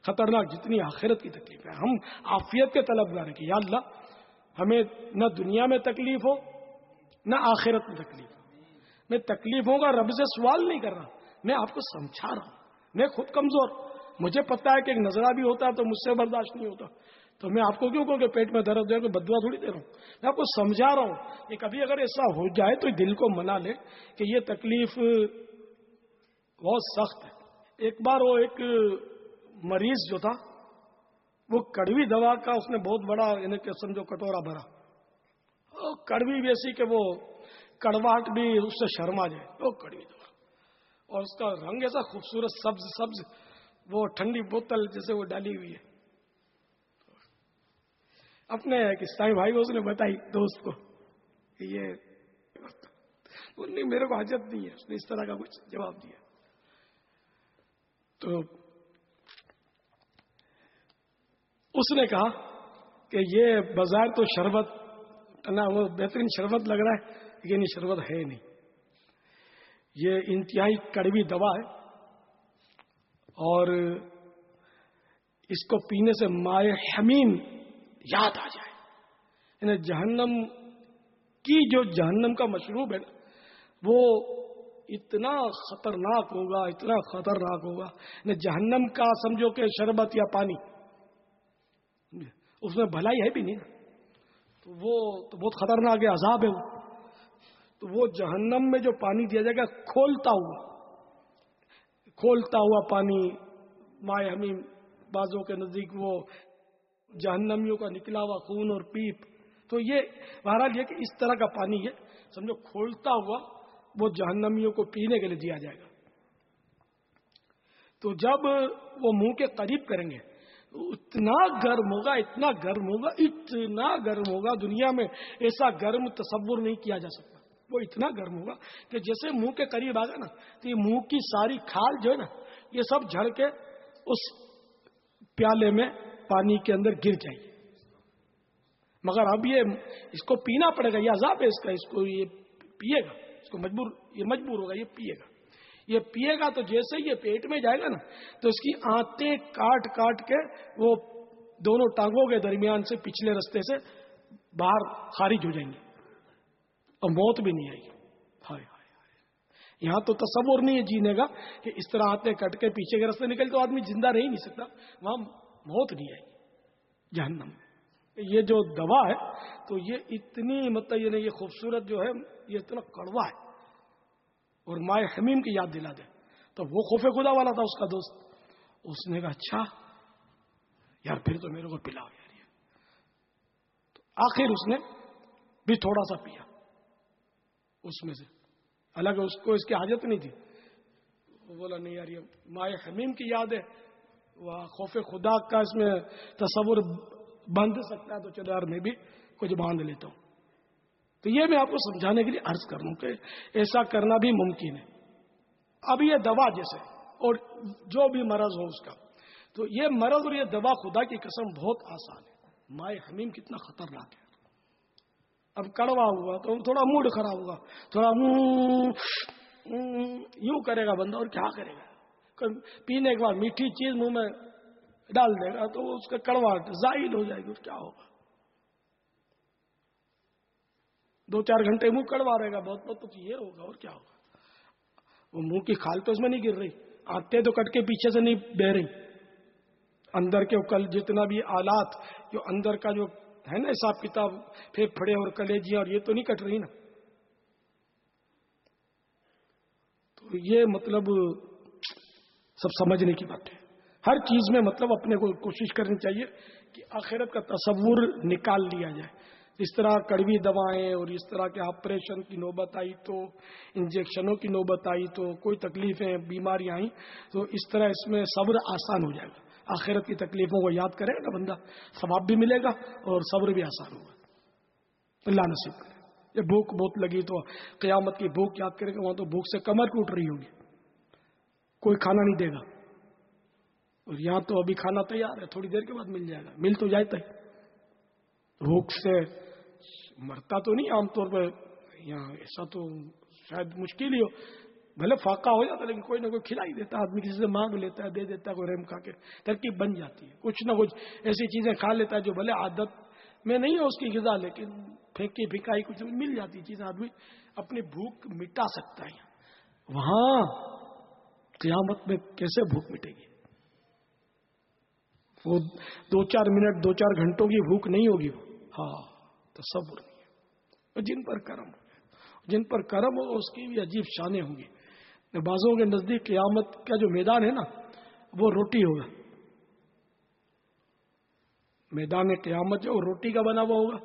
خطرناک جتنی آخرت کی تکلیف ہے۔ ہم عافیت کے طلبگار ہیں کہ یا اللہ ہمیں نہ دنیا میں تکلیف ہو نہ آخرت میں تکلیف ہو۔ میں تکلیفوں کا رب سے سوال نہیں کر رہا، میں آپ کو سمجھا رہا ہوں۔ میں خود کمزور، مجھے پتا ہے کہ ایک نظرہ بھی ہوتا ہے تو مجھ سے برداشت نہیں ہوتا، تو میں آپ کو کیوں کہوں کہ پیٹ میں درد ہے، کوئی بددعا تھوڑی دے رہا ہوں، میں آپ کو سمجھا رہا ہوں کہ کبھی اگر ایسا ہو جائے تو دل کو منا لے کہ یہ تکلیف بہت سخت ہے۔ ایک بار وہ ایک مریض جو تھا وہ کڑوی دوا کا اس نے بہت بڑا یعنی کہ سمجھو کٹورا بھرا، کڑوی بھی ایسی کہ وہ کڑواہٹ بھی اس سے شرما جائے، وہ کڑوی دوا، اور اس کا رنگ ایسا خوبصورت سبز سبز، وہ ٹھنڈی بوتل جیسے وہ ڈالی ہوئی ہے۔ اپنے کسائی بھائی کو اس نے بتائی دوست کو کہ یہ نہیں، میرے کو حاجت نہیں ہے، اس نے اس طرح کا کچھ جواب دیا۔ تو اس نے کہا کہ یہ بظاہر تو شربت وہ بہترین شربت لگ رہا ہے، لیکن یہ شربت ہے نہیں، یہ انتہائی کڑوی دوا ہے، اور اس کو پینے سے مائے حمیم یاد آ جائے، یعنی جہنم کی جو جہنم کا مشروب ہے وہ اتنا خطرناک ہوگا، اتنا خطرناک ہوگا، یعنی جہنم کا سمجھو کہ شربت یا پانی، اس میں بھلائی ہے بھی نہیں، تو وہ تو بہت خطرناک ہے، عذاب ہے وہ۔ تو وہ جہنم میں جو پانی دیا جائے گا کھولتا ہوا پانی، مائے حمیم، بازوں کے نزدیک وہ جہنمیوں کا نکلا ہوا خون اور پیپ، تو یہ بہرحال یہ کہ اس طرح کا پانی ہے سمجھو کھولتا ہوا، وہ جہنمیوں کو پینے کے لیے دیا جائے گا۔ تو جب وہ منہ کے قریب کریں گے اتنا گرم ہوگا، اتنا گرم ہوگا، اتنا گرم ہوگا، دنیا میں ایسا گرم تصور نہیں کیا جا سکتا، وہ اتنا گرم ہوگا کہ جیسے منہ کے قریب آ گا نا تو یہ منہ کی ساری کھال جو ہے نا یہ سب جھڑ کے اس پیالے میں پانی کے اندر گر جائے گی۔ مگر اب یہ اس کو پینا پڑے گا، یہ عذاب ہے اس کا، اس کو یہ پیے گا، اس کو مجبور ہوگا، یہ پیے گا تو جیسے یہ پیٹ میں جائے گا نا تو اس کی آنتیں کاٹ کاٹ کے وہ دونوں ٹانگوں کے درمیان سے پچھلے رستے سے باہر خارج ہو جائیں گے اور موت بھی نہیں آئے گی۔ ہائے ہائے ہائے، یہاں تو تصور نہیں ہے جینے کا کہ اس طرح آنتیں کٹ کے پیچھے کے رستے نکل تو آدمی زندہ رہ ہی نہیں سکتا، وہاں موت نہیں آئے گی جہنم میں۔ یہ جو دوا ہے تو یہ اتنی مطلب یہ خوبصورت جو ہے یہ اتنا کڑوا ہے، اور مائے حمیم کی یاد دلا دے۔ تو وہ خوف خدا والا تھا اس کا دوست، اس نے کہا اچھا یار پھر تو میرے کو پلاؤ یار یہ۔ تو آخر اس نے بھی تھوڑا سا پیا اس میں سے، حالانکہ اس کو اس کی حاجت نہیں تھی، وہ بولا نہیں یار یہ مائے حمیم کی یاد ہے، وہ خوف خدا کا اس میں تصور باندھ سکتا ہے، تو چلو یار میں بھی کچھ باندھ لیتا ہوں۔ تو یہ میں آپ کو سمجھانے کے لیے عرض کر رہا ہوں کہ ایسا کرنا بھی ممکن ہے، اب یہ دوا جیسے اور جو بھی مرض ہو اس کا، تو یہ مرض اور یہ دوا خدا کی قسم بہت آسان ہے. مائے حمیم کتنا خطرناک ہے. اب کڑوا ہوا تو تھوڑا موڈ خراب ہوگا، تھوڑا یوں کرے گا بندہ، اور کیا کرے گا؟ پینے کے بعد میٹھی چیز منہ میں ڈال دے گا تو اس کا کڑواہٹ زائل ہو جائے گی، اور کیا ہوگا؟ 2-4 گھنٹے منہ کڑوا رہے گا، بہت بہت تو یہ ہوگا، اور کیا ہوگا؟ وہ منہ کی کھال تو اس میں نہیں گر رہی، آتے تو کٹ کے پیچھے سے نہیں بہ رہی، اندر کے کل جتنا بھی آلات جو اندر کا جو ہے نا حساب کتاب، پھیپھڑے اور کلیجیاں اور یہ تو نہیں کٹ رہی نا. تو یہ مطلب سب سمجھنے کی بات ہے. ہر چیز میں مطلب اپنے کو کوشش کرنی چاہیے کہ آخرت کا تصور نکال لیا جائے. اس طرح کڑوی دوائیں اور اس طرح کے آپریشن کی نوبت آئی تو، انجیکشنوں کی نوبت آئی تو، کوئی تکلیفیں بیماریاں آئیں تو اس طرح اس میں صبر آسان ہو جائے گا. آخرت کی تکلیفوں کو یاد کرے گا بندہ، ثواب بھی ملے گا اور صبر بھی آسان ہوگا. اللہ نصیب کرے. یہ بھوک بہت لگی تو قیامت کی بھوک یاد کرے گا، وہاں تو بھوک سے کمر ٹوٹ رہی ہوگی، کوئی کھانا نہیں دے گا. اور یہاں تو ابھی کھانا تیار ہے، تھوڑی دیر کے بعد مل جائے گا. مل تو جاتا ہے. بھوک سے مرتا تو نہیں عام طور پر یہاں، ایسا تو شاید مشکل ہی ہو، بھلے فاقہ ہو جاتا لیکن کوئی نہ کوئی کھلا ہی دیتا. آدمی کسی سے مانگ لیتا ہے، دے دیتا ہے، کوئی رحم کھا کے ترکیب بن جاتی ہے. کچھ نہ کچھ ایسی چیزیں کھا لیتا ہے جو بھلے عادت میں نہیں ہے اس کی غذا، لیکن پھینکی پھینکائی کچھ مل جاتی چیز، آدمی اپنی بھوک مٹا سکتا ہے. وہاں قیامت میں کیسے بھوک مٹے گی؟ وہ 2-4 منٹ 2-4 گھنٹوں کی بھوک نہیں ہوگی. ہاں تصور نہیں ہے. جن پر کرم ہو، جن پر کرم ہوگا اس کی بھی عجیب شانیں ہوں گی. بعضوں کے نزدیک قیامت کا جو میدان ہے نا وہ روٹی ہوگا. میدان قیامت جو روٹی کا بنا ہوا ہوگا،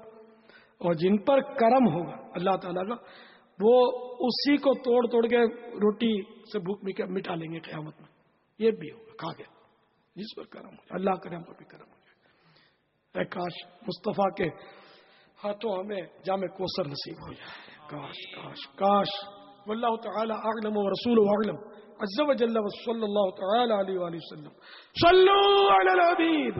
اور جن پر کرم ہوگا اللہ تعالیٰ کا، وہ اسی کو توڑ توڑ کے روٹی سے بھوک مٹا لیں گے قیامت میں. یہ بھی ہوگا کھا کے جس پر کرم ہو جائے. اللہ کرے ہم پر بھی کرم ہو جائے. اے کاش مصطفیٰ کے ہاتھوں ہمیں جام کوثر نصیب ہو جائے. کاش کاش کاش. واللہ تعالی اعلم ورسولہ اعلم عز وجل وصلی اللہ تعالی علیہ وآلہ وسلم. صلوا علی الحبیب.